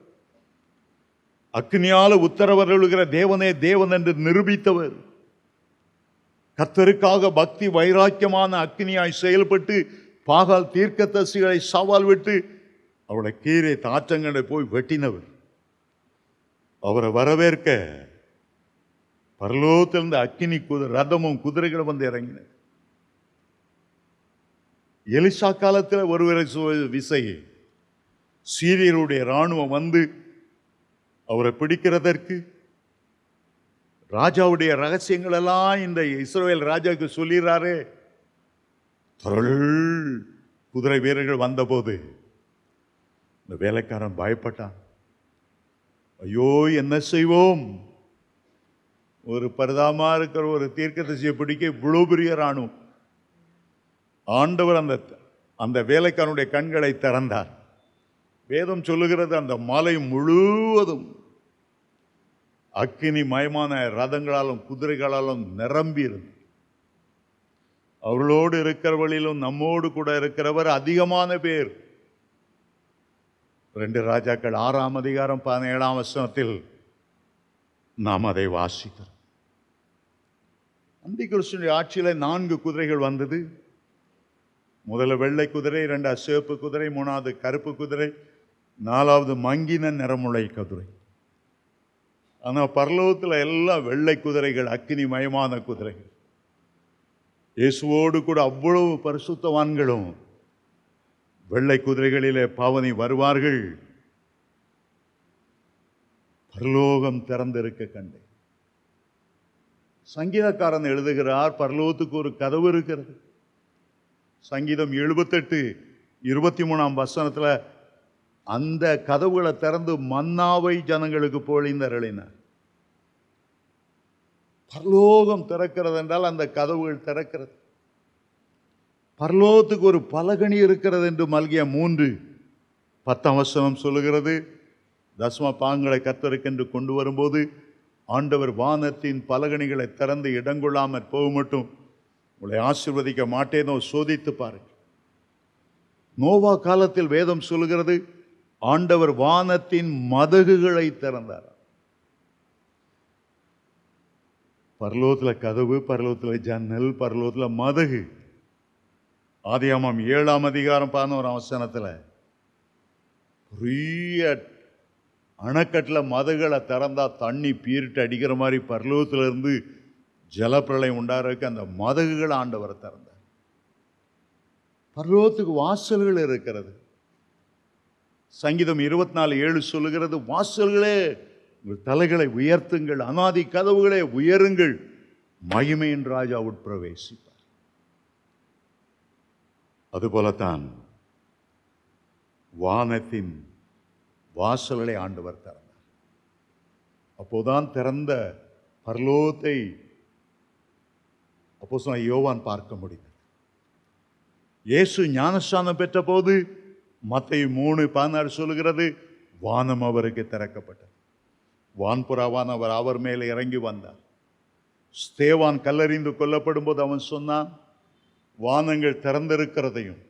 [SPEAKER 1] அக்கினியால உத்தரவருளுகிற தேவனே தேவன் என்று நிரூபித்தவர், கர்த்தருக்காக பக்தி வைராக்கியமான அக்கினியாய் செயல்பட்டு பாகால் தீர்க்கதரிசிகளை சவால் விட்டு அவருடைய கீரை தாற்றங்களை போய் வெட்டினவர். அவரை வரவேற்க பரலோகத்திலிருந்து அக்கினி ரதமும் குதிரைகளும் வந்து இறங்கின. எலிசா காலத்தில் ஒருவரை விசை சீரியருடைய இராணுவம் வந்து அவரை பிடிக்கிறதற்கு ராஜாவுடைய ரகசியங்கள் எல்லாம் இந்த இஸ்ரவேல் ராஜாவுக்கு சொல்லிடுறாரு. குதிரை வீரர்கள் வந்தபோது இந்த வேலைக்காரன் பயப்பட்டான். ஐயோ என்ன செய்வோம்? ஒரு பரிதாபமா இருக்கிற ஒரு தீர்க்கதரிசியை பிடிக்க இவ்வளவு பெரிய ராணுவம். ஆண்டவர் அந்த வேலைக்காரனுடைய கண்களை திறந்தார். வேதம் சொல்லுகிறது, அந்த மலை முழுவதும் அக்கினி மயமான ரதங்களாலும் குதிரைகளாலும் நிரம்பி இருந்தது. அவர்களோடு இருக்கிறவர்களிலும் நம்மோடு கூட இருக்கிறவர் அதிகமான பேர். 2 ராஜாக்கள் 6ஆம் அதிகாரம் 17ஆம் வசனத்தில் நாம் அதை வாசிக்கிறோம். அந்திகிறிஸ்துவின் ஆட்சியில் 4 குதிரைகள் வந்தது. முதல்ல வெள்ளை குதிரை, 2 சிவப்பு குதிரை, 3வது கருப்பு குதிரை, 4வது மங்கின நிறமுளை குதிரை. ஆனால் பரலோகத்தில் எல்லாம் வெள்ளை குதிரைகள், அக்கினி மயமான குதிரைகள். இயேசுவோடு கூட அவ்வளவு பரிசுத்தவான்களும் வெள்ளை குதிரைகளிலே பவனி வருவார்கள். பரலோகம் திறந்திருக்க கண்டேன். சங்கீதக்காரன் எழுதுகிறார், பரலோகத்துக்கு ஒரு கதவு இருக்கிறது. சங்கீதம் 78:23 அந்த கதவுகளை திறந்து மன்னாவை ஜனங்களுக்கு பொழிந்தருளினார். பரலோகம் திறக்கிறது என்றால் அந்த கதவுகள் திறக்கிறது. பரலோகத்துக்கு ஒரு பலகணி இருக்கிறது என்று மல்கியா 3:10 சொல்லுகிறது. தசம பாகங்களை கர்த்தருக்கென்று கொண்டு வரும்போது ஆண்டவர் வானத்தின் பலகணிகளை திறந்து இடங்கொள்ளாமற் போக மட்டும் உங்களை ஆசீர்வதிக்க மாட்டேனோ சோதித்து பாருங்கள். நோவா காலத்தில் வேதம் சொல்லுகிறது, ஆண்டவர் வானத்தின் மதகுகளை திறந்தார். பரலோகத்தில் கதவு, பரலோகத்தில் ஜன்னல், பரலோகத்தில் மதகு. ஆதியாகமம் 7:11 பெரிய அணைக்கட்டில் மதகுகளை திறந்தா தண்ணி பீரிட்டு அடிக்கிற மாதிரி பரலோகத்திலிருந்து ஜலப்பிரளயம் உண்டாகிறதுக்கு அந்த மதகுகளை ஆண்டவரை திறந்தார். பரலோகத்துக்கு வாசல்கள் இருக்கிறது. சங்கீதம் 24:7 சொல்லுகிறது, வாசல்களே உங்கள் தலைகளை உயர்த்துங்கள், அநாதி கதவுகளே உயருங்கள், மகிமையின் ராஜா உட்பிரவேசிப்பார். அதுபோலத்தான் வானத்தின் வாசல்களை ஆண்டவர் திறந்தார். அப்போதான் திறந்த பரலோகத்தை அப்போஸ்தலன் யோவான் பார்க்க முடிந்தது. இயேசு ஞானஸ்நானம் பெற்ற போது மத்தேயு 3:16 சொல்லுகிறது, வானம் அவருக்கு திறக்கப்பட்டது. வான்புறாவானவர் அவர் மேலே இறங்கி வந்தார். ஸ்தேவான் கல்லறிந்து கொல்லப்படும் போது அவன் சொன்னான், வானங்கள் திறந்திருக்கிறதையும்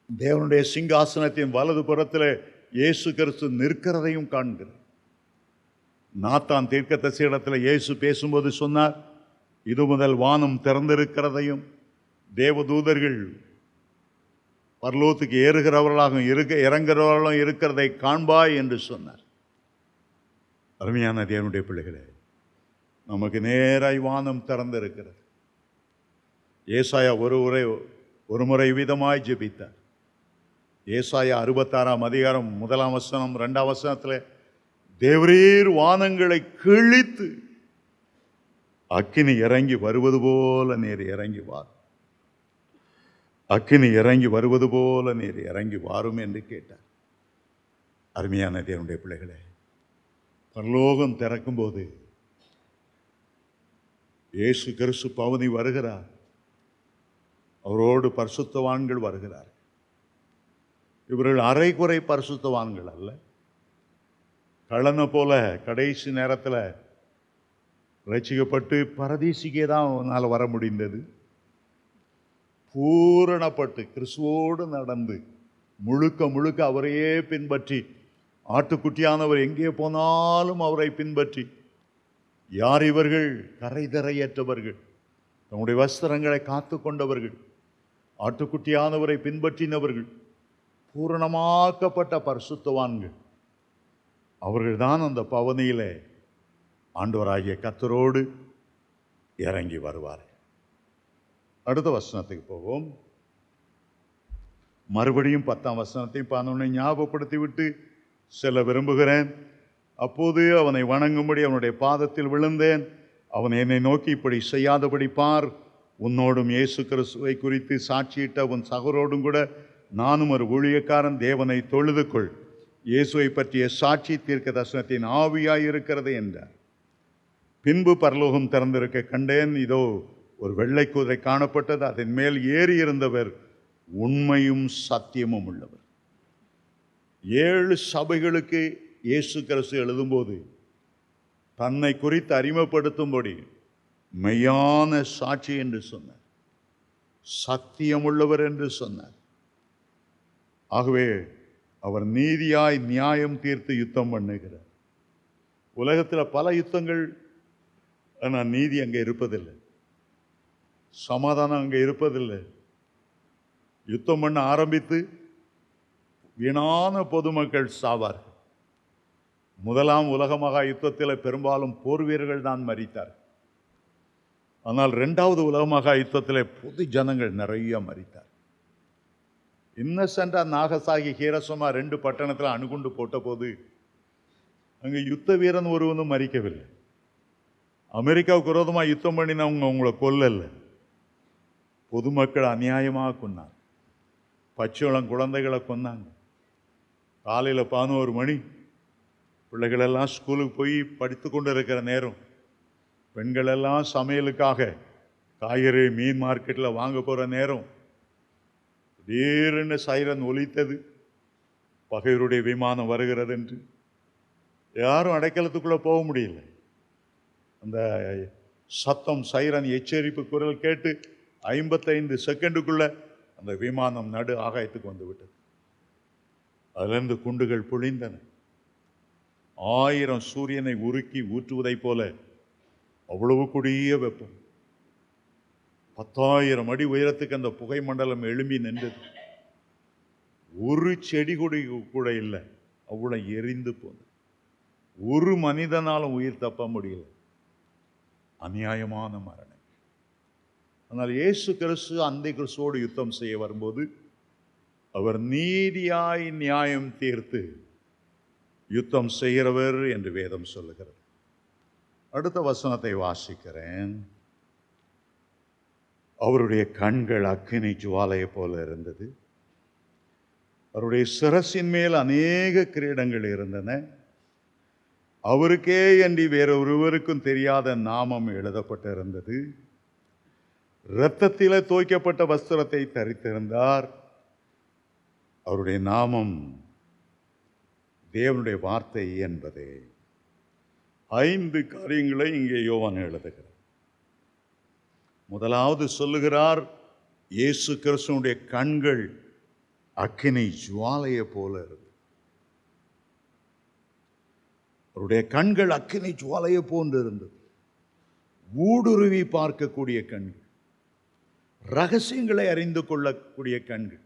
[SPEAKER 1] தேவனுடைய சிங்காசனத்தின் வலது புறத்தில் இயேசு கிறிஸ்து நிற்கிறதையும் காண்கிறார். நாத்தான் தீர்க்கதரிசியிடத்தில் இயேசு பேசும்போது சொன்னார், இது முதல் வானம் திறந்திருக்கிறதையும் தேவதூதர்கள் பரலோகத்துக்கு ஏறுகிறவர்களாகவும் இறங்குகிறவர்களும் இருக்கிறதை காண்பாய் என்று சொன்னார். அருமையான தேவனுடைய பிள்ளைகளே, நமக்கு நேராய் வானம் திறந்திருக்கிறது. ஏசாயா ஒரு முறை விதமாய் ஜெபித்தார். ஏசாயா 66:1 2 தேவரீர் வானங்களை கிழித்து அக்கினி இறங்கி வருவது போல நீர் இறங்கி வார், அக்கினி இறங்கி வருவது போல நீர் இறங்கி வாரும் என்று கேட்டார். அருமையான தேவனுடைய பிள்ளைகளே, பரலோகம் திறக்கும் போது இயேசு கிறிஸ்து பவனி வருகிறார். அவரோடு பரிசுத்தவான்கள் வருகிறார். இவர்கள் அரைகுறை பரிசுத்தவான்கள் அல்ல. கள்ளனை போல கடைசி நேரத்தில் ரட்சிக்கப்பட்டு பரதீசிக்கே தான் அவனால் வர முடிந்தது. பூரணப்பட்டு கிறிஸ்துவோடு நடந்து முழுக்க அவரையே பின்பற்றி, ஆட்டுக்குட்டியானவர் எங்கே போனாலும் அவரை பின்பற்றி, யார் இவர்கள்? கரைதரையற்றவர்கள், தம்முடைய வஸ்திரங்களை காத்து கொண்டவர்கள், ஆட்டுக்குட்டியானவரை பின்பற்றினவர்கள், பூரணமாக்கப்பட்ட பரிசுத்தவான்கள். அவர்கள்தான் அந்த பவனியிலே ஆண்டவராகிய கர்த்தரோடு இறங்கி வருவார். அடுத்த வசனத்துக்கு போவோம். மறுபடியும் 10 ஞாபகப்படுத்தி விட்டு செல்ல விரும்புகிறேன். அப்போது அவனை வணங்கும்படி அவனுடைய பாதத்தில் விழுந்தேன். அவன் என்னை நோக்கி, இப்படி செய்யாதபடி பார், உன்னோடும் இயேசு கிறிஸ்துவை குறித்து சாட்சியிட்ட உன் சகோரோடும் கூட நானும் ஒரு ஊழியக்காரன், தேவனை தொழுது கொள், இயேசுவை பற்றிய சாட்சி தீர்க்க தரிசனத்தின் ஆவியாயிருக்கிறது என்றார். பின்பு பரலோகம் திறந்திருக்க கண்டேன். இதோ ஒரு வெள்ளை குதிரை காணப்பட்டது. அதன் மேல் ஏறி இருந்தவர் உண்மையும் சத்தியமும் உள்ளவர். 7 சபைகளுக்கு இயேசு கிறிஸ்து எழுதும்போது தன்னை குறித்து அறிமுகப்படுத்தும்படி மெய்யான சாட்சி என்று சொன்னார், சத்தியமுள்ளவர் என்று சொன்னார். ஆகவே அவர் நீதியாய் நியாயம் தீர்த்து யுத்தம் பண்ணுகிறார். உலகத்தில் பல யுத்தங்கள், ஆனால் நீதி அங்கே இருப்பதில்லை, சமாதானம் அங்கே இருப்பதில்லை. யுத்தம் பண்ண ஆரம்பித்து வீணான பொதுமக்கள் சாவார்கள். முதலாம் உலக மகா யுத்தத்தில் பெரும்பாலும் போர் வீரர்கள் தான் மரித்தார். ஆனால் 2வது உலக மகா யுத்தத்தில் பொது ஜனங்கள் நிறைய மரித்தார். இன்னசென்டா நாகசாகி ஹீரசமா 2 பட்டணத்தில் அணுகுண்டு போட்ட போது அங்கே யுத்த வீரன் ஒருவனும் மரிக்கவில்லை. அமெரிக்காவுக்கு விரோதமாக யுத்தம் பண்ணினவங்க அவங்கள கொல்லல. பொதுமக்கள் அநியாயமாக கொன்னாங்க. பச்சிளம் குழந்தைகளை கொன்னாங்க. காலையில் 11 மணி, பிள்ளைகளெல்லாம் ஸ்கூலுக்கு போய் படித்து கொண்டு இருக்கிற நேரம், பெண்களெல்லாம் சமையலுக்காக காய்கறி மீன் மார்க்கெட்டில் வாங்க போகிற நேரம், திடீர்னு சைரன் ஒலித்தது. பகைவருடைய விமானம் வருகிறது என்று. யாரும் அடைக்கலத்துக்குள்ளே போக முடியல. அந்த சத்தம், சைரன் எச்சரிப்பு குரல் கேட்டு 55 செகண்டுக்குள்ள அந்த விமானம் நடு ஆகாயத்துக்கு வந்து விட்டது. அதிலிருந்து குண்டுகள் பொழிந்தன. 1000 சூரியனை உருக்கி ஊற்றுவதை போல அவ்வளவு கொடிய வெப்பம். 10,000 அடி உயரத்துக்கு அந்த புகை மண்டலம் எழும்பி நின்றது. ஒரு செடி கொடி கூட இல்லை, அவ்வளவு எரிந்து போனது. ஒரு மனிதனாலும் உயிர் தப்ப முடியல. அநியாயமான மரணம். ஆனால் இயேசு கிறிஸ்து அந்தி கிறிஸ்துவோடு யுத்தம் செய்ய வரும்போது அவர் நீதியாய் நியாயம் தீர்த்து யுத்தம் செய்கிறவர் என்று வேதம் சொல்லுகிறது. அடுத்த வசனத்தை வாசிக்கிறேன். அவருடைய கண்கள் அக்கினி ஜுவாலையை போல இருந்தது. அவருடைய சிரசின் மேல் அநேக கிரீடங்கள் இருந்தன. அவருக்கே அன்றி வேறொருவருக்கும் தெரியாத நாமம் எழுதப்பட்டிருந்தது. இரத்தத்திலே தோய்க்கப்பட்ட வஸ்திரத்தை தரித்திருந்தார். அவருடைய நாமம் தேவனுடைய வார்த்தை என்பதே. 5 காரியங்களை இங்கே யோவான் எழுதுகிறார். முதலாவது சொல்லுகிறார், இயேசு கிறிஸ்துவினுடைய கண்கள் அக்கினி ஜுவாலையை போல இருக்கு. அவருடைய கண்கள் அக்கினி ஜுவாலையை போன்று இருந்தது. ஊடுருவி பார்க்கக்கூடிய கண்கள், ரகசியங்களை அறிந்து கொள்ளக்கூடிய கண்கள்,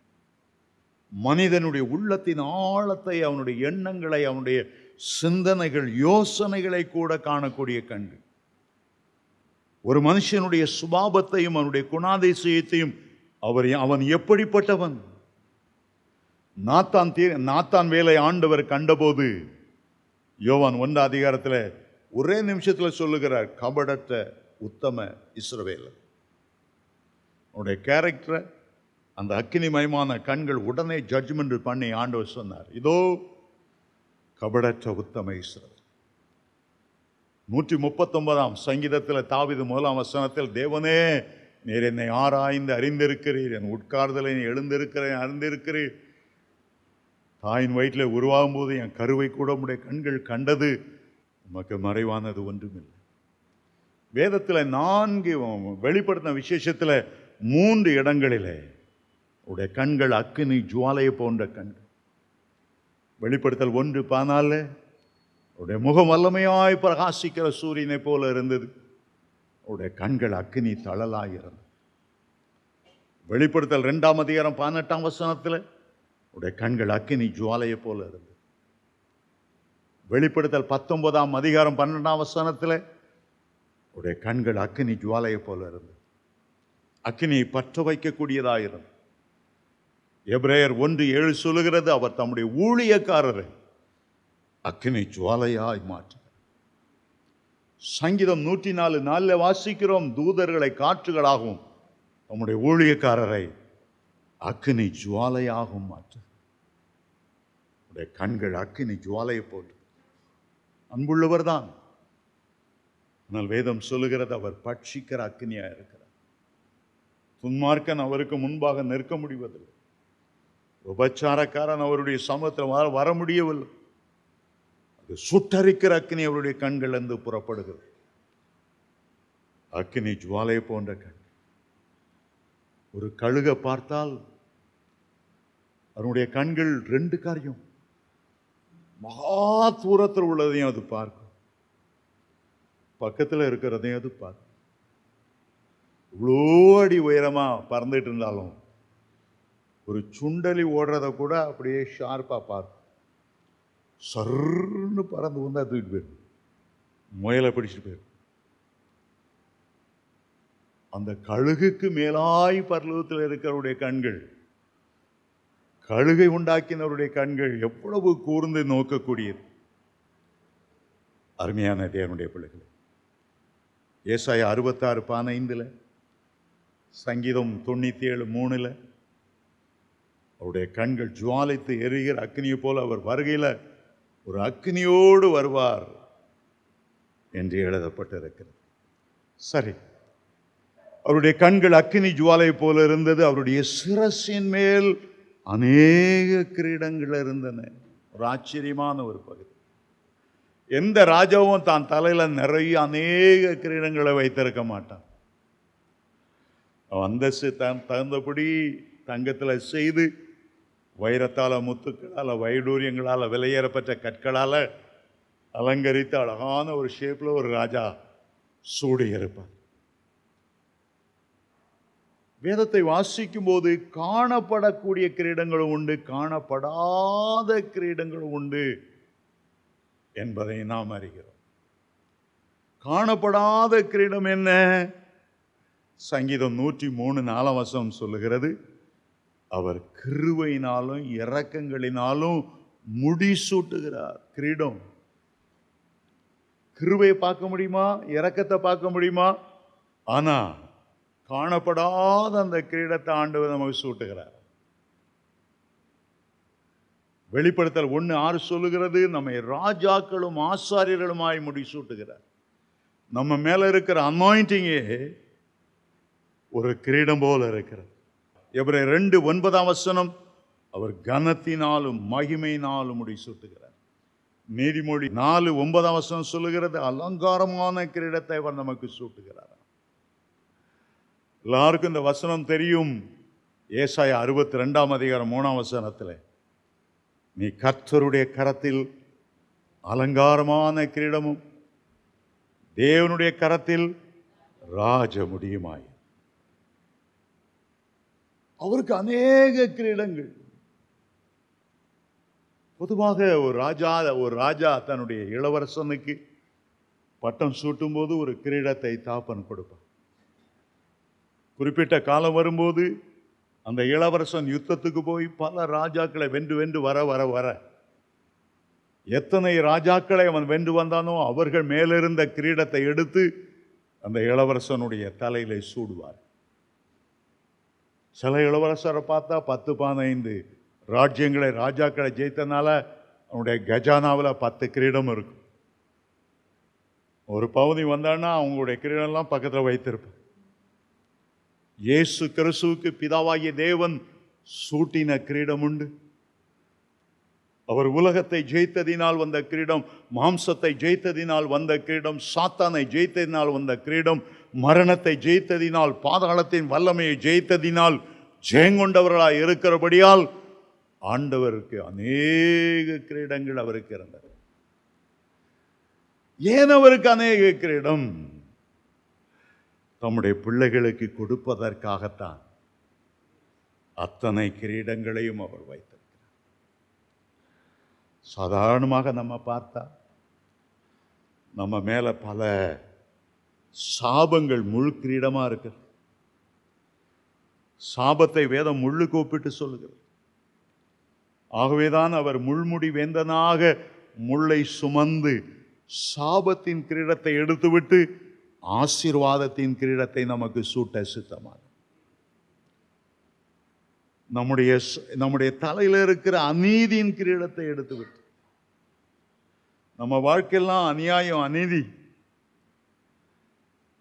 [SPEAKER 1] மனிதனுடைய உள்ளத்தின் ஆழத்தை, அவனுடைய எண்ணங்களை, அவனுடைய சிந்தனைகள், யோசனைகளை கூட காணக்கூடிய கண்கள். ஒரு மனுஷனுடைய சுபாவத்தையும் அவனுடைய குணாதிசயத்தையும் அவன் எப்படிப்பட்டவன். நாத்தான் வேலை ஆண்டவர் கண்டபோது யோவான் 1 அதிகாரத்தில் ஒரே நிமிஷத்தில் சொல்லுகிறார், கபடற்ற உத்தம இஸ்ரவேலர். அவனுடைய கேரக்டரை அந்த அக்கினிமயமான கண்கள் உடனே ஜட்ஜ்மெண்ட் பண்ணி ஆண்டவர் சொன்னார், இதோ கபடற்ற உத்தம இஸ்ரவேல். 139 சங்கீதத்தில் தாவீது 1 வசனத்தில், தேவனே நீர் என்னை ஆராய்ந்து அறிந்திருக்கிறீர், என் உட்கார்தலை எழுந்திருக்கிறேன் அறிந்திருக்கிறீர். தாயின் வயிற்றில் உருவாகும் போது என் கருவை கூட உடைய கண்கள் கண்டது, உமக்கு மறைவானது ஒன்றுமில்லை. வேதத்தில் 4 வெளிப்படுத்தின விசேஷத்தில் 3 இடங்களிலே உடைய கண்கள் அக்கினி ஜுவாலையை போன்ற கண்கள். வெளிப்படுத்தல் 1:14 உடைய முகம் வல்லமையாய் பிரகாசிக்கிற சூரியனை போல இருந்தது, உடைய கண்கள் அக்கினி தழலாய் இருந்தது. வெளிப்படுத்தல் 2 அதிகாரம் 18 வசனத்தில் உடைய கண்கள் அக்கினி ஜுவாலையை போல இருந்தது. வெளிப்படுத்தல் 19 அதிகாரம் 12 வசனத்தில் உடைய கண்கள் அக்கினி ஜுவாலையை போல இருந்தது. அக்கினியை பற்ற வைக்கக்கூடியதாக இருந்தது. எபிரேயர் 1:7 சொல்லுகிறது, அவர் தம்முடைய ஊழியக்காரரை அக்கினி ஜுவாலையாய் மாற்றுகிறார். சங்கீதம் 104:4 வாசிக்கிறோம், தூதர்களை காற்றுகளாகவும் நம்முடைய ஊழியக்காரரை அக்கினி ஜுவாலையாகவும் மாற்று. உடைய கண்கள் அக்கினி ஜுவாலையை போன்று அன்புள்ளவர் தான். ஆனால் வேதம் சொல்லுகிறது, அவர் பட்சிக்கிற அக்கினியாக இருக்கிறார். துன்மார்க்கன் அவருக்கு முன்பாக நிற்க முடிவதில்லை. உபச்சாரக்காரன் அவருடைய சமூகத்தில் வர முடியவில்லை. அது சுட்டரிக்கிற அக்கினி அவருடைய கண்கள் இருந்து புறப்படுகிறது. அக்கினி ஜுவாலை போன்ற கண். ஒரு கழுகை பார்த்தால் அவருடைய கண்கள் 2 காரியம், மகா தூரத்தில் உள்ளதையும் அது பார்க்கும், பக்கத்தில் இருக்கிறதையும் அது பார்க்கும். இவ்வளோ அடி உயரமாக பறந்துட்டு இருந்தாலும் ஒரு சுண்டலி ஓடுறத கூட அப்படியே ஷார்ப்பாக பார்க்கும். சர்ன்னு பறந்து வந்தா தூக்கிட்டு போயிடும், முயலை பிடிச்சிட்டு போயிடும். அந்த கழுகுக்கு மேலாய் பரலோகத்தில் இருக்கிறவருடைய கண்கள், கழுகை உண்டாக்கினவருடைய கண்கள் எவ்வளவு கூர்ந்து நோக்கக்கூடியது. அருமையான தேவனுடைய பிள்ளைகள், ஏசாயா 66:15 சங்கீதம் 97:3 அவருடைய கண்கள் ஜுவாலித்து எரிகிற அக்னியை போல அவர் வருகையில் ஒரு அக்னியோடு வருவார் என்று எழுதப்பட்டிருக்கிறது. சரி, அவருடைய கண்கள் அக்னி ஜுவாலை போல இருந்தது. அவருடைய சிரசின் மேல் அநேக கிரீடங்கள் இருந்தன. ஒரு ஆச்சரியமான ஒரு பகுதி. எந்த ராஜாவும் தான் தலையில நிறைய அநேக கிரீடங்களை வைத்திருக்க மாட்டான். அந்தஸ்து தகுந்தபடி தங்கத்தில் செய்து, வைரத்தால, முத்துக்களால், வைடூரியங்களால், விலையேறப்பட்ட கற்களால் அலங்கரித்து அழகான ஒரு ஷேப்ல ஒரு ராஜா சூடி இருப்பார். வேதத்தை வாசிக்கும் போது காணப்படக்கூடிய கிரீடங்களும் உண்டு, காணப்படாத கிரீடங்களும் உண்டு என்பதை நாம் அறிகிறோம். காணப்படாத கிரீடம் என்ன? சங்கீதம் 103:4 சொல்லுகிறது, அவர் கிருபையினாலும் இரக்கங்களினாலும் முடிசூட்டுகிறார். கிரீடம், கிருபையை பார்க்க முடியுமா? இரக்கத்தை பார்க்க முடியுமா? ஆனா காணப்படாத அந்த கிரீடத்தை ஆண்டவர் நமக்கு சூட்டுகிறார். வெளிப்படுத்தல் 1:6 சொல்லுகிறது, நம்மை ராஜாக்களும் ஆசாரியர்களுமாய் முடிசூட்டுகிறார். நம்ம மேல இருக்கிற அனாயிண்டிங்கே ஒரு கிரீடம் போல இருக்கிறது. எபிரேயர் 2:9 அவர் கனத்தினாலும் மகிமையினாலும் முடிசூட்டுகிறார். நீதிமொழி 4:9 சொல்லுகிறது, அலங்காரமான கிரீடத்தை அவர் நமக்கு சூட்டுகிறார். எல்லாருக்கும் இந்த வசனம் தெரியும். ஏசாயா 62:3 நீ கர்த்தருடைய கரத்தில் அலங்காரமான கிரீடமும் தேவனுடைய கரத்தில் ராஜ முடியுமாய். அவருக்கு அநேக கிரீடங்கள். பொதுவாக ஒரு ராஜா தன்னுடைய இளவரசனுக்கு பட்டம் சூட்டும் போது ஒரு கிரீடத்தை தாப்பன் கொடுப்பான். குறிப்பிட்ட காலம் வரும்போது அந்த இளவரசன் யுத்தத்துக்கு போய் பல ராஜாக்களை வென்று வர வர வர எத்தனை ராஜாக்களை அவன் வென்று வந்தானோ அவர்கள் மேலிருந்த கிரீடத்தை எடுத்து அந்த இளவரசனுடைய தலையில சூடுவார். சில இளவரசரை பார்த்தா 10-15 ராஜ்யங்களை ராஜாக்களை ஜெயித்தனால அவனுடைய கஜானாவில் 10 கிரீடம் இருக்கும். ஒரு பகுதி வந்தான்னா அவங்களுடைய கிரீடம்லாம் பக்கத்தில் வைத்திருப்பான். இயேசு கிறிஸ்துவுக்கு பிதாவாகிய தேவன் சூட்டின கிரீடம் உண்டு. அவர் உலகத்தை ஜெயித்ததினால் வந்த கிரீடம், மாம்சத்தை ஜெயித்ததினால் வந்த கிரீடம், சாத்தானை ஜெயித்ததினால் வந்த கிரீடம், மரணத்தை ஜெயித்ததினால், பாதாளத்தின் வல்லமையை ஜெயித்ததினால் ஜெயங்கொண்டவர்களாய் இருக்கிறபடியால் ஆண்டவருக்கு அநேக கிரீடங்கள் அவருக்கு இருந்தது. ஏன் அவருக்கு அநேக கிரீடம்? தம்முடைய பிள்ளைகளுக்கு கொடுப்பதற்காகத்தான் அத்தனை கிரீடங்களையும் அவர் வைத்திருக்கிறார். சாதாரணமாக நம்ம பார்த்தா நம்ம மேல பல சாபங்கள் முள் கிரீடமா இருக்கு. சாபத்தை வேதம் முள்ளுக்கு ஒப்பிட்டு சொல்லுகிறது. ஆகவேதான் அவர் முள்முடி வேந்தனாக முள்ளை சுமந்து சாபத்தின் கிரீடத்தை எடுத்துவிட்டு ஆசீர்வாதத்தின் கிரீடத்தை நமக்கு சூட்ட சித்தமான. நம்முடைய தலையில் இருக்கிற அநீதியின் கிரீடத்தை எடுத்துவிட்டு, நம்ம வாழ்க்கையெல்லாம் அநியாயம், அநீதி.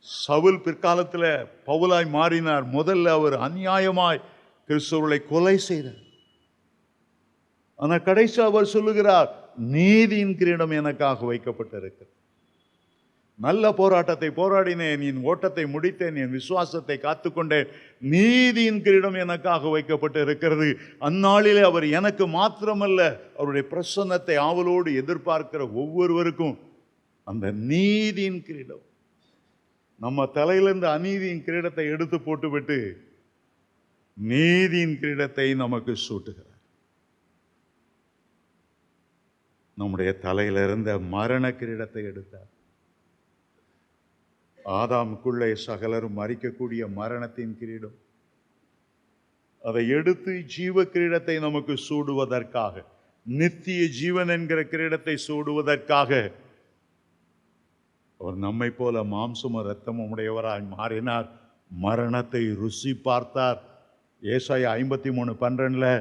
[SPEAKER 1] சவுல் பிற்காலத்தில் பவுலாய் மாறினார். முதல்ல அவர் அநியாயமாய் கிறிஸ்தவர்களை கொலை செய்தார். ஆனால் கடைசி அவர் சொல்லுகிறார், நீதியின் கிரீடம் எனக்காக வைக்கப்பட்டிருக்கிறது. நல்ல போராட்டத்தை போராடினேன், என் ஓட்டத்தை முடித்தேன், என் விசுவாசத்தை காத்துக்கொண்டேன், நீதியின் கிரீடம் எனக்காக வைக்கப்பட்டு இருக்கிறது. அந்நாளிலே அவர் எனக்கு மாத்திரமல்ல, அவருடைய பிரசன்னத்தை ஆவலோடு எதிர்பார்க்கிற ஒவ்வொருவருக்கும் அந்த நீதியின் கிரீடம். நம்ம தலையிலிருந்து அநீதியின் கிரீடத்தை எடுத்து போட்டுவிட்டு நீதியின் கிரீடத்தை நமக்கு சூட்டுகிறார். நம்முடைய தலையில இருந்த மரண கிரீடத்தை எடுத்தார். ஆதாமுக்குள்ளே சகலரும் மரிக்கக்கூடிய மரணத்தின் கிரீடம், அதை எடுத்து ஜீவ கிரீடத்தை நமக்கு சூடுவதற்காக, நித்திய ஜீவன் என்கிற கிரீடத்தை சூடுவதற்காக அவர் நம்மை போல மாம்சமும் இரத்தமும் உடையவராய் மாறினார். மரணத்தை ருசி பார்த்தார். ஏசாயா 53:12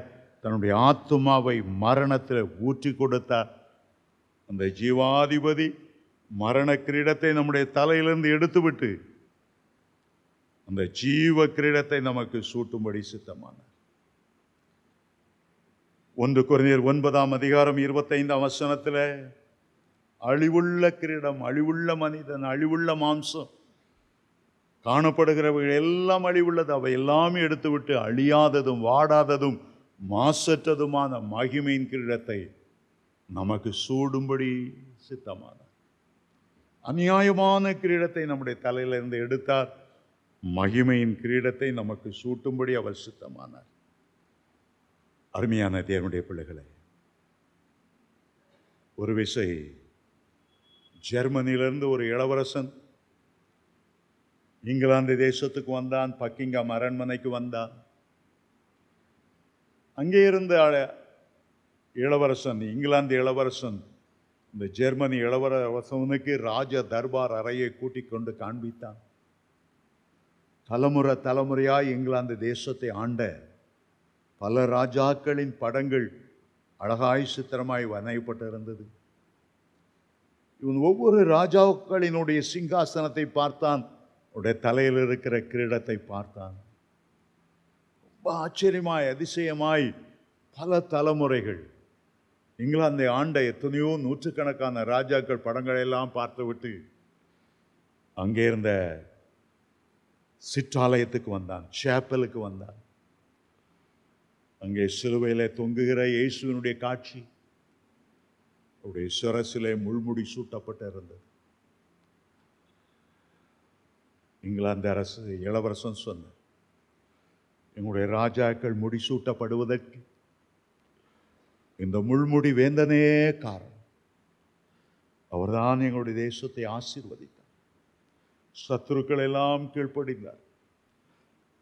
[SPEAKER 1] தன்னுடைய ஆத்துமாவை மரணத்தில் ஊற்றி கொடுத்தார். அந்த ஜீவாதிபதி மரண கிரீடத்தை நம்முடைய தலையிலிருந்து எடுத்துவிட்டு அந்த ஜீவ கிரீடத்தை நமக்கு சூட்டும்படி சித்தமானார். 1 கொரிந்தியர் 9:25 அழிவுள்ள கிரீடம், அழிவுள்ள மனிதன், அழிவுள்ள மாம்சம், காணப்படுகிறவைகள் எல்லாம் அழிவுள்ளது, அவை எல்லாமே எடுத்துவிட்டு அழியாததும் வாடாததும் மாசற்றதுமான மகிமையின் கிரீடத்தை நமக்கு சூடும்படி சித்தமானார். அநியாயமான கிரீடத்தை நம்முடைய தலையிலிருந்து எடுத்தார். மகிமையின் கிரீடத்தை நமக்கு சூட்டும்படி அவர் சித்தமானார். அருமையான தேவனுடைய பிள்ளைகளை, ஒரு விசை ஜெர்மனியிலிருந்து ஒரு இளவரசன் இங்கிலாந்து தேசத்துக்கு வந்தான். பக்கிங்காம் அரண்மனைக்கு வந்தான். அங்கே இருந்த இளவரசன், இங்கிலாந்து இளவரசன், இந்த ஜெர்மனி இளவரசனுக்கு ராஜ தர்பார் அறையை கூட்டிக் கொண்டு காண்பித்தான். தலைமுறையாய் இங்கிலாந்து தேசத்தை ஆண்ட பல ராஜாக்களின் படங்கள் அழகாய் சித்திரமாய் வரையப்பட்டிருந்தது. இவன் ஒவ்வொரு ராஜாக்களினுடைய சிங்காசனத்தை பார்த்தான், அவருடைய தலையில் இருக்கிற கிரீடத்தை பார்த்தான். ரொம்ப ஆச்சரியமாய் அதிசயமாய் பல தலைமுறைகள் இங்கிலாந்தை ஆண்ட எத்தனையோ நூற்றுக்கணக்கான ராஜாக்கள் படங்களை எல்லாம் பார்த்துவிட்டு அங்கே இருந்த சிற்றாலயத்துக்கு வந்தான், சேப்பலுக்கு வந்தான். அங்கே சிலுவையிலே தொங்குகிற இயேசுவினுடைய காட்சி, அவருடைய சிரசிலே முள்முடி சூட்டப்பட்டிருந்தது. இங்கிலாந்து அரசு இளவரசன் சொன்னார், எங்களுடைய ராஜாக்கள் முடிசூட்டப்படுவதற்கு இந்த முள்முடி வேந்தனே காரணம். அவர்தான் எங்களுடைய தேசத்தை ஆசீர்வதித்தார். சத்துருக்கள் எல்லாம் கீழ்ப்படிந்தார்.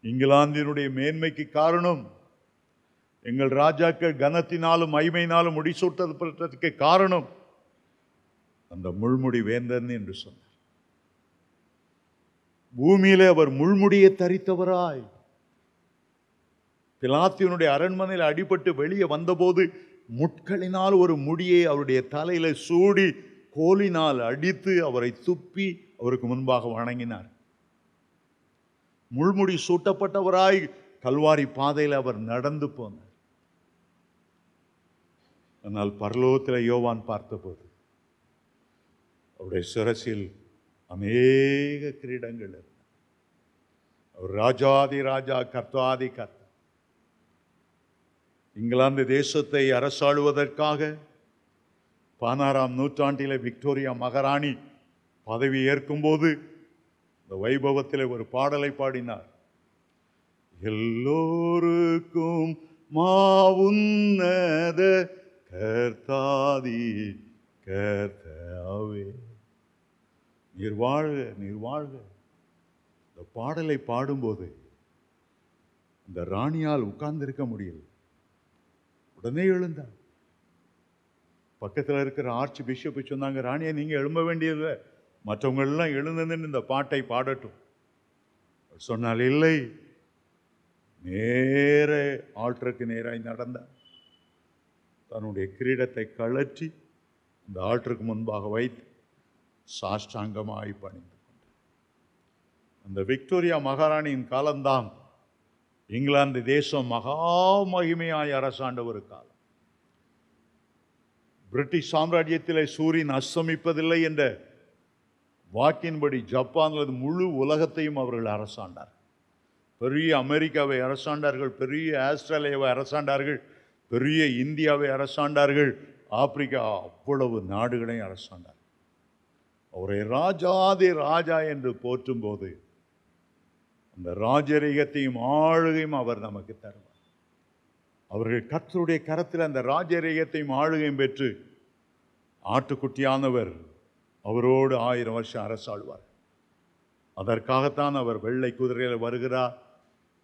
[SPEAKER 1] இங்கிலாந்தினுடைய மேன்மைக்கு காரணம், எங்கள் ராஜாக்கள் கனத்தினாலும் மகிமையினாலும் முடிசூட்டப்பட்டதற்கு காரணம் அந்த முள்முடி வேந்தன் என்று சொன்னார். பூமியிலே அவர் முள்முடியை தரித்தவராய் பிலாத்தினுடைய அரண்மனையில் அடிபட்டு வெளியே வந்தபோது முட்களினால் ஒரு முடியை அவருடைய தலையில சூடி கோலினால் அடித்து அவரை துப்பி அவருக்கு முன்பாக வணங்கினார். முள்முடி சூட்டப்பட்டவராய் கல்வாரி பாதையில் அவர் நடந்து போனார். ஆனால் பரலோகத்தில் யோவான் பார்த்தபோது அவருடைய சிரசில் அநேக கிரீடங்கள் இருந்தன. அவர் ராஜாதி ராஜா, கர்த்தாதி கர்த்தா. இங்கிலாந்து தேசத்தை அரசாளுவதற்காக 16ஆம் நூற்றாண்டிலே விக்டோரியா மகாராணி பதவி ஏற்கும்போது இந்த வைபவத்தில் ஒரு பாடலை பாடினார். எல்லோருக்கும் மாவுன்னத கர்த்தாதி கர்த்தாவே, நீர் வாழ்க, நீர் வாழ்க. இந்த பாடலை பாடும்போது இந்த ராணியால் உட்கார்ந்திருக்க முடியல. உடனே எழுந்தார். பக்கத்தில் இருக்கிற ஆர்ச் பிஷப் சொன்னாங்க, ராணியை நீங்கள் எழும்ப வேண்டியதில்லை, மற்றவங்க எல்லாம் எழுந்ததுன்னு இந்த பாட்டை பாடட்டும் சொன்னால், இல்லை, நேர ஆல்டருக்கு நேராய் நடந்தார். தன்னுடைய கிரீடத்தை கழற்றி அந்த ஆல்டருக்கு முன்பாக வைத்து சாஷ்டாங்கமாய் பணிந்து கொண்டார். அந்த விக்டோரியா மகாராணியின் காலம்தான் இங்கிலாந்து தேசம் மகா மகிமையாய் அரசாண்ட ஒரு காலம். பிரிட்டிஷ் சாம்ராஜ்யத்திலே சூரியன் அஸ்தமிப்பதில்லை என்ற வாக்கின்படி ஜப்பானில் முழு உலகத்தையும் அவர்கள் அரசாண்டார். பெரிய அமெரிக்காவை அரசாண்டார்கள், பெரிய ஆஸ்திரேலியாவை அரசாண்டார்கள், பெரிய இந்தியாவை அரசாண்டார்கள், ஆப்பிரிக்கா அவ்வளவு நாடுகளையும் அரசாண்டார். அவரை ராஜாதி ராஜா என்று போற்றும் போது அந்த ராஜரீகத்தையும் ஆளுகையும் அவர் நமக்கு தருவார். அவர்கள் கர்த்தருடைய கரத்தில் அந்த ராஜரீகத்தையும் ஆளுகையும் பெற்று ஆட்டுக்குட்டியானவர் அவரோடு 1000 வருஷம் அரசாழ்வார். அதற்காகத்தான் அவர் வெள்ளை குதிரையில் வருகிறார்,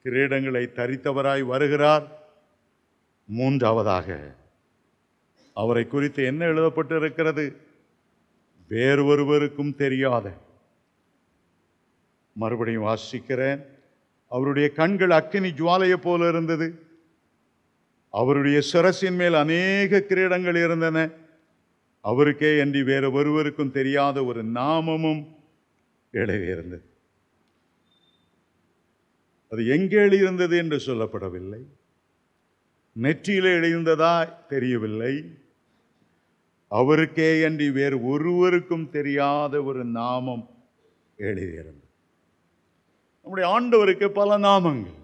[SPEAKER 1] கிரீடங்களை தரித்தவராய் வருகிறார். மூன்றாவதாக அவரை குறித்து என்ன எழுதப்பட்டிருக்கிறது? வேறு ஒருவருக்கும் தெரியாத மறுபடியும் வாசிக்கிறேன். அவருடைய கண்கள் அக்கினி ஜுவாலையை போல இருந்தது. அவருடைய சிரசின் மேல் அநேக கிரீடங்கள் இருந்தன. அவருக்கே அன்றி வேறு ஒருவருக்கும் தெரியாத ஒரு நாமமும் எழுதியிருந்தது. அது எங்கே எழுதியிருந்தது என்று சொல்லப்படவில்லை. நெற்றியிலே எழுதியிருந்ததா தெரியவில்லை. அவருக்கே அன்றி வேறு ஒருவருக்கும் தெரியாத ஒரு நாமம் எழுதியிருந்தது. நம்முடைய ஆண்டவருக்கு பல நாமங்கள்.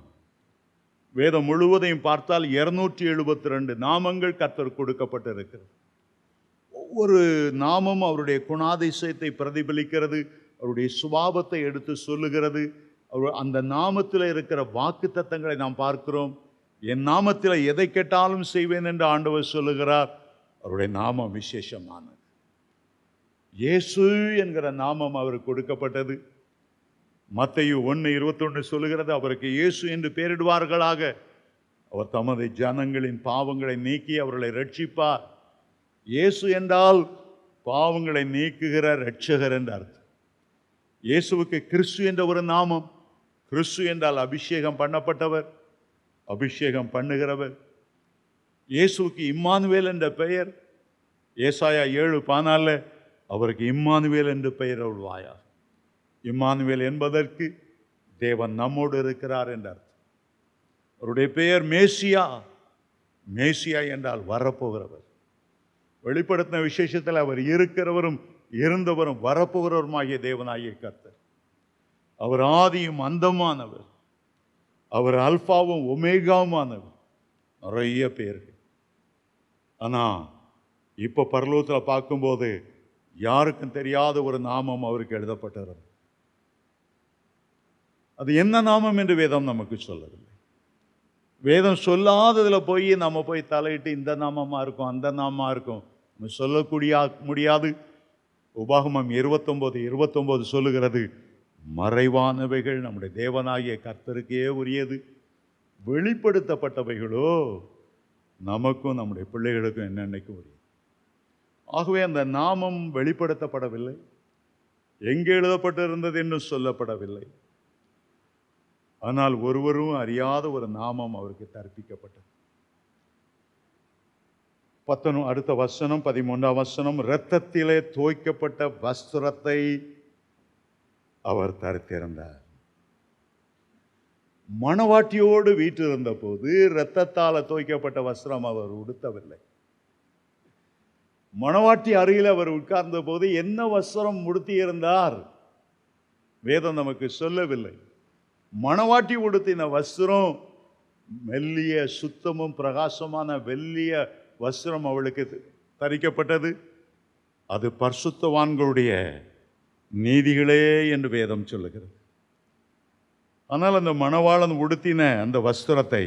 [SPEAKER 1] வேதம் முழுவதையும் பார்த்தால் 272 நாமங்கள் கர்த்தர் கொடுக்கப்பட்டிருக்கிறது. ஒவ்வொரு நாமம் அவருடைய குணாதிசயத்தை பிரதிபலிக்கிறது, அவருடைய சுபாவத்தை எடுத்து சொல்லுகிறது. அந்த நாமத்தில் இருக்கிற வாக்குத்தத்தங்களை நாம் பார்க்கிறோம். என் நாமத்தில் எதை கேட்டாலும் செய்வேன் என்று ஆண்டவர் சொல்லுகிறார். அவருடைய நாமம் விசேஷமானது. இயேசு என்கிற நாமம் அவருக்கு கொடுக்கப்பட்டது. மத்தேயு 1:21 சொல்லுகிறது, அவருக்கு இயேசு என்று பெயரிடுவார்களாக. அவர் தமது ஜனங்களின் பாவங்களை நீக்கி அவர்களை ரட்சிப்பார். இயேசு என்றால் பாவங்களை நீக்குகிற ரட்சகர் என்ற அர்த்தம். இயேசுவுக்கு கிறிஸ்து என்ற ஒரு நாமம். கிறிஸ்து என்றால் அபிஷேகம் பண்ணப்பட்டவர், அபிஷேகம் பண்ணுகிறவர். இயேசுவுக்கு இம்மானுவேல் என்ற பெயர். ஏசாயா 7:14 அவருக்கு இம்மானுவேல் என்று பெயர் அருள்வாயா. இம்மானுவேல் என்பதற்கு தேவன் நம்மோடு இருக்கிறார் என்ற அர்த்தம். அவருடைய பெயர் மேசியா. மேசியா என்றால் வரப்போகிறவர். வெளிப்படுத்தின விசேஷத்தில் அவர் இருக்கிறவரும் இருந்தவரும் வரப்போகிறவருமாகிய தேவனாகிய கர்த்தர். அவர் ஆதியும் அந்தமானவர். அவர் அல்பாவும் ஒமேகாவுமானவர். நிறைய பேர்கள். ஆனால் இப்போ பரலோகத்தில் பார்க்கும்போது யாருக்கும் தெரியாத ஒரு நாமம் அவருக்கு எழுதப்பட்டிருந்தது. அது என்ன நாமம் என்று வேதம் நமக்கு சொல்லவில்லை. வேதம் சொல்லாததில் போய் நம்ம போய் தலையிட்டு இந்த நாமமாக இருக்கும் அந்த நாமமாக இருக்கும் நம்ம சொல்லக்கூடிய முடியாது. உபாகமம் 29:29 சொல்லுகிறது, மறைவானவைகள் நம்முடைய தேவனாகிய கர்த்தருக்கே உரியது, வெளிப்படுத்தப்பட்டவைகளோ நமக்கும் நம்முடைய பிள்ளைகளுக்கும் என்னென்னைக்கும் உரியது. ஆகவே அந்த நாமம் வெளிப்படுத்தப்படவில்லை. எங்கே எழுதப்பட்டிருந்தது என்று சொல்லப்படவில்லை. ஆனால் ஒருவரும் அறியாத ஒரு நாமம் அவருக்கு கற்பிக்கப்பட்டது. அடுத்த வசனம் 13ஆம் வசனம், இரத்தத்திலே தோய்க்கப்பட்ட வஸ்திரத்தை அவர் தரித்திருந்தார். மணவாட்டியோடு வீட்டிருந்த போது இரத்தத்தால் தோய்க்கப்பட்ட வஸ்திரம் அவர் உடுத்தவில்லை. மணவாட்டி அருகில் அவர் உட்கார்ந்த போது என்ன வஸ்திரம் உடுத்தியிருந்தார் வேதம் நமக்கு சொல்லவில்லை. மணவாட்டி உடுத்தின வஸ்திரம் மெல்லிய சுத்தமும் பிரகாசமான வெள்ளிய வஸ்திரம் அவளுக்கு தரிக்கப்பட்டது. அது பரிசுத்தவான்களுடைய நீதிகளே என்று வேதம் சொல்லுகிறது. ஆனால் அந்த மணவாளன் உடுத்தின அந்த வஸ்திரத்தை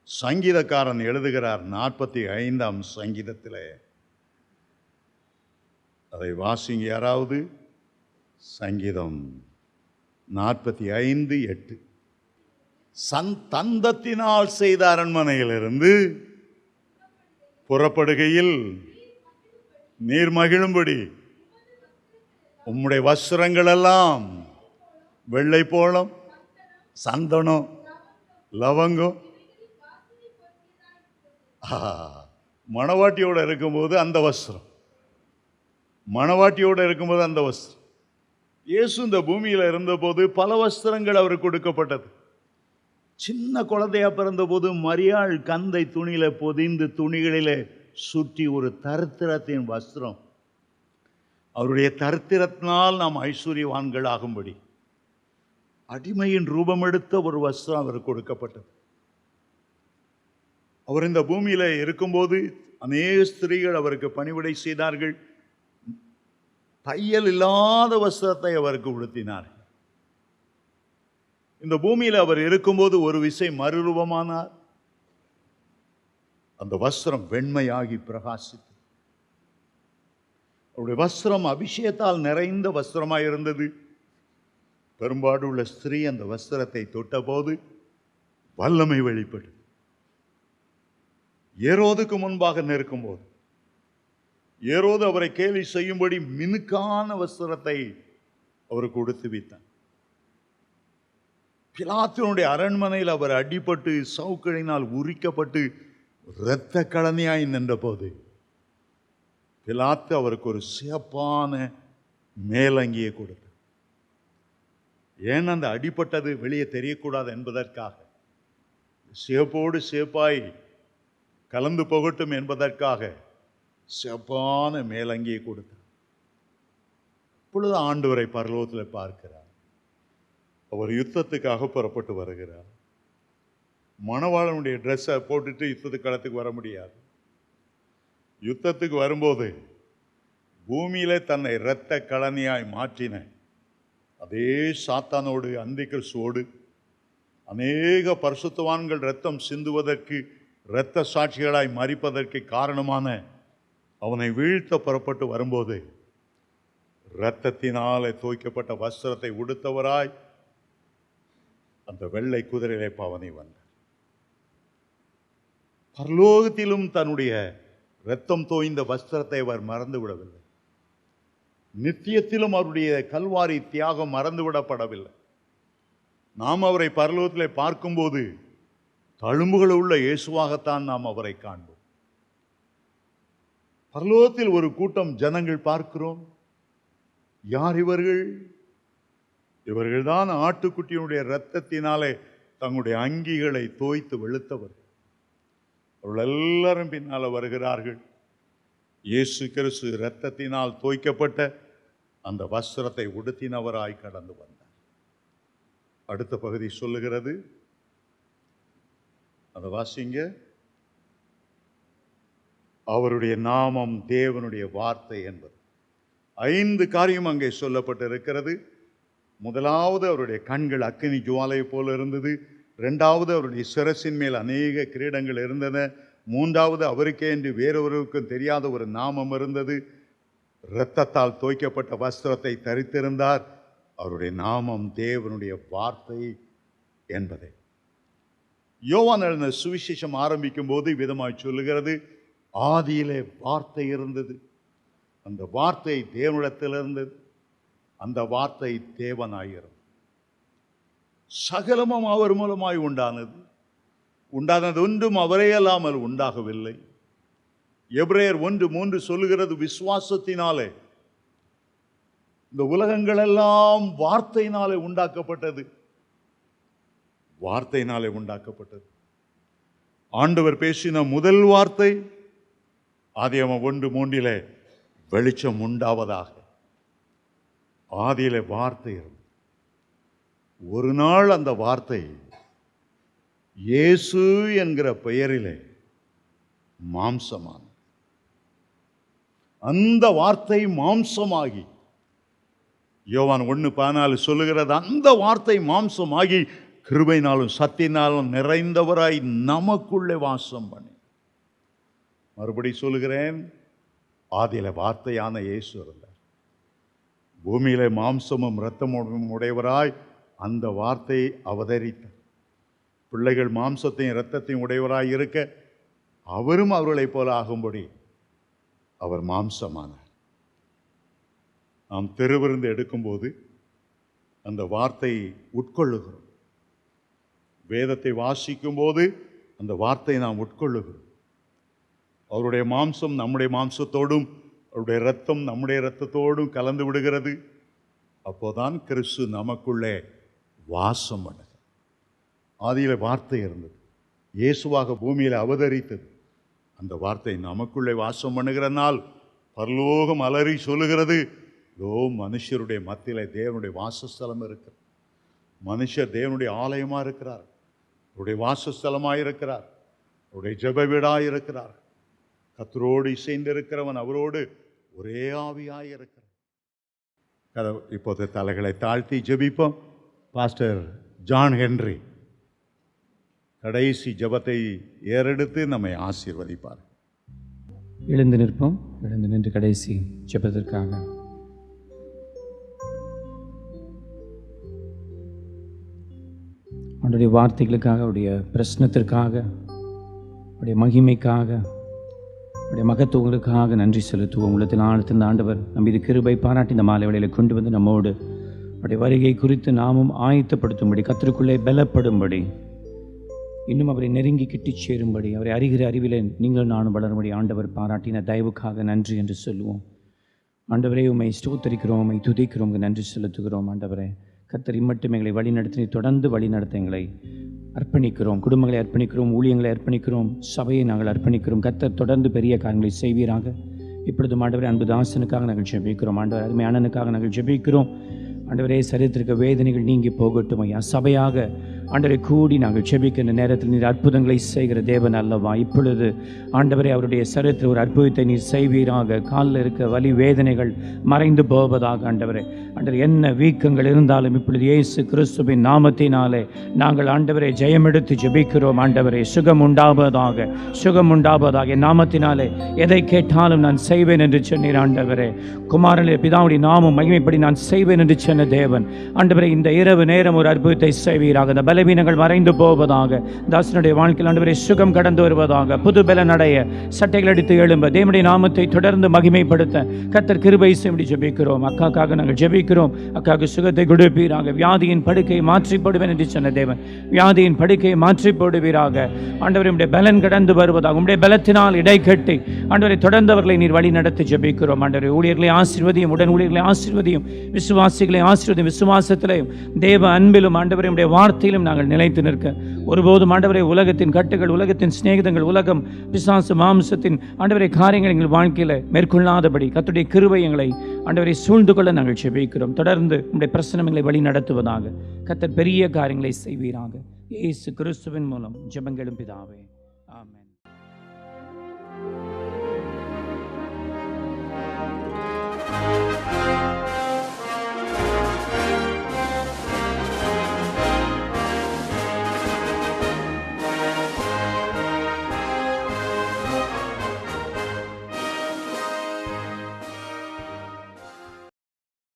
[SPEAKER 1] சங்கீதக்காரன் எழுதுகிறார் 45ஆம் சங்கீதத்தில். அதை வாசிங்க யாராவது. சங்கீதம் 45:8. தந்தத்தினால் செய்த அரண்மனையிலிருந்து புறப்படுகையில் நீர் மகிழும்படி உம்முடைய வஸ்திரங்கள் எல்லாம் வெள்ளை போளம், சந்தனம், லவங்கம். மணவாட்டியோடு இருக்கும்போது அந்த வஸ்திரம், மணவாட்டியோடு இருக்கும்போது அந்த வஸ்திரம். இயேசு இந்த பூமியில் இருந்தபோது பல வஸ்திரங்கள் அவருக்கு கொடுக்கப்பட்டது. சின்ன குழந்தையா பிறந்தபோது மரியாள் கந்தை துணியில பொதிந்து துணிகளிலே சுற்றி ஒரு தரித்திரத்தின் வஸ்திரம். அவருடைய தரித்திரத்தினால் நாம் ஐஸ்வர்யவான்கள் ஆகும்படி அடிமையின் ரூபம் எடுத்த ஒரு வஸ்திரம் அவருக்கு கொடுக்கப்பட்டது. அவர் இந்த பூமியில இருக்கும்போது அநேக ஸ்திரீகள் அவருக்கு பணிவிடை செய்தார்கள். தையல் இல்லாத வஸ்திரத்தை அவருக்கு உடுத்தினார். இந்த பூமியில் அவர் இருக்கும்போது ஒரு விசை மறுரூபமானார். அந்த வஸ்திரம் வெண்மையாகி பிரகாசித்தது. அவருடைய வஸ்திரம் அபிஷேகத்தால் நிறைந்த வஸ்திரமாய் இருந்தது. பெரும்பாடு உள்ள ஸ்திரீ அந்த வஸ்திரத்தை தொட்டபோது வல்லமை வெளிப்பட்டது. ஏரோதுக்கு முன்பாக நிற்கும்போது ஏரோது அவரை கேலி செய்யும்படி மினுக்கான வஸ்திரத்தை அவருக்கு உடுத்துவித்தான். பிலாத்தினுடைய அரண்மனையில் அவர் அடிபட்டு சவுக்கடினால் உரிக்கப்பட்டு இரத்த கழனியாய் நின்ற போது பிலாத்து அவருக்கு ஒரு சிறப்பான மேலங்கியை கொடுத்தார். ஏன் அந்த அடிபட்டது வெளியே தெரியக்கூடாது என்பதற்காக, சிவப்போடு சிவப்பாய் கலந்து போகட்டும் என்பதற்காக சிறப்பான மேலங்கியை கொடுத்தார். இப்பொழுது ஆண்டவரை பரலோகத்தில் பார்க்கிறார். அவர் யுத்தத்துக்காக புறப்பட்டு வருகிறார். மணவாளனுடைய ட்ரெஸ்ஸை போட்டுட்டு யுத்தத்துக்கு களத்துக்கு வர முடியாது. யுத்தத்துக்கு வரும்போது பூமியிலே தன்னை இரத்த கழனியாய் மாற்றின அதே சாத்தானோடு அந்திகிறிஸ்துவோடு அநேக பரிசுத்தவான்கள் இரத்தம் சிந்துவதற்கு இரத்த சாட்சிகளாய் மரிப்பதற்கு காரணமான அவனை வீழ்த்த புறப்பட்டு வரும்போது இரத்தத்தினாலே தோய்க்கப்பட்ட வஸ்திரத்தை உடுத்தவராய் அந்த வெள்ளை குதிரையிலே பவனி வந்தார். பரலோகத்திலும் தன்னுடைய இரத்தம் தோய்ந்த வஸ்திரத்தை அவர் மறந்து விடவில்லை. நித்தியத்திலும் அவருடைய கல்வாரி தியாகம் மறந்துவிடப்படவில்லை. நாம் அவரை பரலோகத்திலே பார்க்கும்போது தழும்புகள் உள்ள இயேசுவாகத்தான் நாம் அவரை காண்போம். பரலோகத்தில் ஒரு கூட்டம் ஜனங்கள் பார்க்கிறோம். யார் இவர்கள்? இவர்கள்தான் ஆட்டுக்குட்டியினுடைய இரத்தத்தினாலே தங்களுடைய அங்கிகளை தோய்த்து வெளுத்தவர். அவர்கள் எல்லாரும் பின்னால் வருகிறார்கள். இயேசு கிறிஸ்து இரத்தத்தினால் தோய்க்கப்பட்ட அந்த வஸ்திரத்தை உடுத்தினவராய் கடந்து வந்தார். அடுத்த பகுதி சொல்லுகிறது, அதை வாசிங்க. அவருடைய நாமம் தேவனுடைய வார்த்தை என்பது 5 காரியம் அங்கே சொல்லப்பட்டிருக்கிறது. முதலாவது, அவருடைய கண்கள் அக்கினி ஜுவாலை போல இருந்தது. 2வது, அவருடைய சிரசின் மேல் அநேக கிரீடங்கள் இருந்தன. 3வது, அவருக்கே என்று வேறொருவருக்கும் தெரியாத ஒரு நாமம் இருந்தது. இரத்தத்தால் தோய்க்கப்பட்ட வஸ்திரத்தை தரித்திருந்தார். அவருடைய நாமம் தேவனுடைய வார்த்தை என்பதை யோவான் எழுதின சுவிசேஷம் ஆரம்பிக்கும் போது விதமாய் சொல்லுகிறது, ஆதியிலே வார்த்தை இருந்தது, அந்த வார்த்தை தேவனிடத்தில் இருந்தது, அந்த வார்த்தை தேவனாயிரும், சகலமும் அவர் மூலமாய் உண்டானது, உண்டானது ஒன்றும் அவரே அல்லாமல் உண்டாகவில்லை. எபிரேயர் 1:3 சொல்லுகிறது, விசுவாசத்தினாலே இந்த உலகங்கள் எல்லாம் வார்த்தையினாலே உண்டாக்கப்பட்டது. வார்த்தையினாலே உண்டாக்கப்பட்டது. ஆண்டவர் பேசின முதல் வார்த்தை ஆதியாகமம் 1:3 வெளிச்சம் உண்டாவதாக. ஆதியிலே வார்த்தை இருந்தது. ஒரு நாள் அந்த வார்த்தை இயேசு என்கிற பெயரிலே மாம்சமான, அந்த வார்த்தை மாம்சமாகி, யோவான் 1:14 சொல்லுகிறது, அந்த வார்த்தை மாம்சமாகி கிருபையினாலும் சத்தியினாலும் நிறைந்தவராய் நமக்குள்ளே வாசம் பண்ணி. மறுபடி சொல்லுகிறேன், ஆதியில வார்த்தையான இயேசு இருந்தார். பூமியிலே மாம்சமும் இரத்தமும் உடையவராய் அந்த வார்த்தை அவதரித்தார். பிள்ளைகள் மாம்சத்தையும் இரத்தத்தையும் உடையவராய் இருக்க அவரும் அவர்களைப் போல ஆகும்படி அவர் மாம்சமானார். நாம் திருவிருந்து எடுக்கும்போது அந்த வார்த்தையை உட்கொள்ளுகிறோம். வேதத்தை வாசிக்கும் போது அந்த வார்த்தையை நாம் உட்கொள்ளுகிறோம். அவருடைய மாம்சம் நம்முடைய மாம்சத்தோடும் அவருடைய இரத்தம் நம்முடைய இரத்தத்தோடும் கலந்து விடுகிறது. அப்போதான் கிறிஸ்து நமக்குள்ளே வாசம் பண்ணுது. ஆதியில் வார்த்தை இருந்தது, இயேசுவாக பூமியில் அவதரித்தது. அந்த வார்த்தை நமக்குள்ளே வாசம் பண்ணுகிறனால் பரலோகம் அலறி சொல்லுகிறது, மனுஷருடைய மத்தியிலே தேவனுடைய வாசஸ்தலம் இருக்கிறது. மனுஷர் தேவனுடைய ஆலயமாக இருக்கிறார், அவருடைய வாசஸ்தலமாக இருக்கிறார், அவருடைய ஜெப வீடாக இருக்கிறார். கர்த்தரோடு இசைந்திருக்கிறவன் அவரோடு ஒரே ஆவியாய் இருக்கிறார். இப்போது தலைகளை தாழ்த்தி ஜெபிப்போம். பாஸ்டர் ஜான் ஹென்றி கடைசி ஜெபத்தை ஏறெடுத்து நம்மை ஆசீர்வதிப்பார்.
[SPEAKER 2] எழுந்து நிற்போம். எழுந்து நின்று கடைசி ஜெபத்திற்காக அவருடைய வார்த்தைகளுக்காக, அவருடைய பிரச்சனத்திற்காக, அவருடைய மகிமைக்காக, அவருடைய மகத்துவங்களுக்காக நன்றி செலுத்துவோம். உள்ளத்தில் ஆழ்த்திருந்த ஆண்டவர் நம் இது கிருபை பாராட்டி இந்த மாலை வேளையில் கொண்டு வந்து நம்மோடு அவருடைய வருகை குறித்து நாமும் ஆயத்தப்படுத்தும்படி, கர்த்தருக்குள்ளே பலப்படும்படி, இன்னும் அவரை நெருங்கி கிட்டிச் சேரும்படி, அவரை அறிகிற அறிவிலே நீங்களும் நானும் வளரும்படி ஆண்டவர் பாராட்டின தயவுக்காக நன்றி என்று சொல்லுவோம். ஆண்டவரே, உம்மை ஸ்தோத்தரிக்கிறோம், உம்மை துதிக்கிறோம், நன்றி செலுத்துகிறோம். ஆண்டவரே, கர்த்தர் இம்மட்டும் எங்களை வழி நடத்தி தொடர்ந்து வழி நடத்த எங்களை அர்ப்பணிக்கிறோம். குடும்பங்களை அர்ப்பணிக்கிறோம், ஊழியங்களை அர்ப்பணிக்கிறோம், சபையை நாங்கள் அர்ப்பணிக்கிறோம். கர்த்தர் தொடர்ந்து பெரிய காரியங்களை செய்வீராக. இப்பொழுது ஆண்டவரே, அன்பு தாசனுக்காக நாங்கள் ஜெபிக்கிறோம். ஆண்டவர், அருமை அண்ணனுக்காக நாங்கள் ஜெபிக்கிறோம். ஆண்டவரே, சரித்திருக்க வேதனைகள் நீங்கி போகட்டும் ஐயா. சபையாக ஆண்டவரை கூடி நாங்கள் ஜெபிக்கின்ற நேரத்தில் நீர் அற்புதங்களை செய்கிற தேவன் அல்லவா. இப்பொழுது ஆண்டவரே, அவருடைய சரித்திர ஒரு அற்புதத்தை நீர் செய்வீராக. காலில் இருக்க வலி வேதனைகள் மறைந்து போவதாக. ஆண்டவரே, ஆண்டவர் என்ன வீக்கங்கள் இருந்தாலும் இப்பொழுது இயேசு கிறிஸ்துவின் நாமத்தினாலே நாங்கள் ஆண்டவரை ஜெயமெடுத்து ஜெபிக்கிறோம். ஆண்டவரே, சுகம் உண்டாவதாக, சுகம் உண்டாவதாக. என் நாமத்தினாலே எதை கேட்டாலும் நான் செய்வேன் என்று சொன்னீர். ஆண்டவரே, குமாரனுடைய பிதாவுடைய நாமம் மகிமைப்படி நான் செய்வேன் என்று சொன்ன தேவன், ஆண்டவரே, இந்த இரவு நேரம் ஒரு அற்புதத்தை செய்வீராக. இந்த பலவீனங்கள் மறைந்து போவதாக. தாசனுடைய வாழ்க்கையில் ஆண்டவரே சுகம் கடந்து வருவதாக. புது பலன் அடைய, சட்டைகள் அடித்து எழும்ப, தேவனுடைய நாமத்தை தொடர்ந்து மகிமைப்படுத்த கர்த்தர் கிருபை செய்யும்படி ஜெபிக்கிறோம். அக்காக்காக நாங்கள் ஜெபிக்கிறோம். அக்காவுக்கு சுகத்தை கொடுப்பீராக. வியாதியின் படுக்கையை மாற்றி போடுவேன் என்று சொன்ன தேவன், வியாதியின் படுக்கையை மாற்றி போடுவீராக. ஆண்டவரே, உம்முடைய பலன் கடந்து வருவதாக. உம்முடைய பலத்தினால் இடை கட்டி ஆண்டவரை தொடர்ந்தவர்களை நீர் வழி நடத்தி ஜெபிக்கிறோம். ஆண்டவரே, ஊழியர்களை ஆசீர்வதியும், உடன் ஊழியர்களை ஆசீர்வதியும், விசுவாசிகளை ஆசீர்வதியும். விசுவாசத்திலையும் தேவ அன்பிலும் ஆண்டவரே உம்முடைய வார்த்தையிலும் நாங்கள் நிலைத்து நிற்க ஒருபோதும் ஆண்டவரே உலகத்தின் கட்டுகள், உலகத்தின் சிநேகிதங்கள், உலகம், பிசாசு, மாம்சத்தின் ஆண்டவரை காரியங்கள் எங்கள் வாழ்க்கையில் மேற்கொள்ளாதபடி கர்த்தருடைய கிருபை எங்களை ஆண்டவரை சூழ்ந்து கொள்ள நாங்கள் ஜெபிக்கிறோம். தொடர்ந்து உம்முடைய பிரசன்னம் எங்களை வழி நடத்துவதாக. கர்த்தர் பெரிய காரியங்களை செய்வீராக. இயேசு கிறிஸ்துவின் மூலம் ஜெபங்களும் பிதாவே.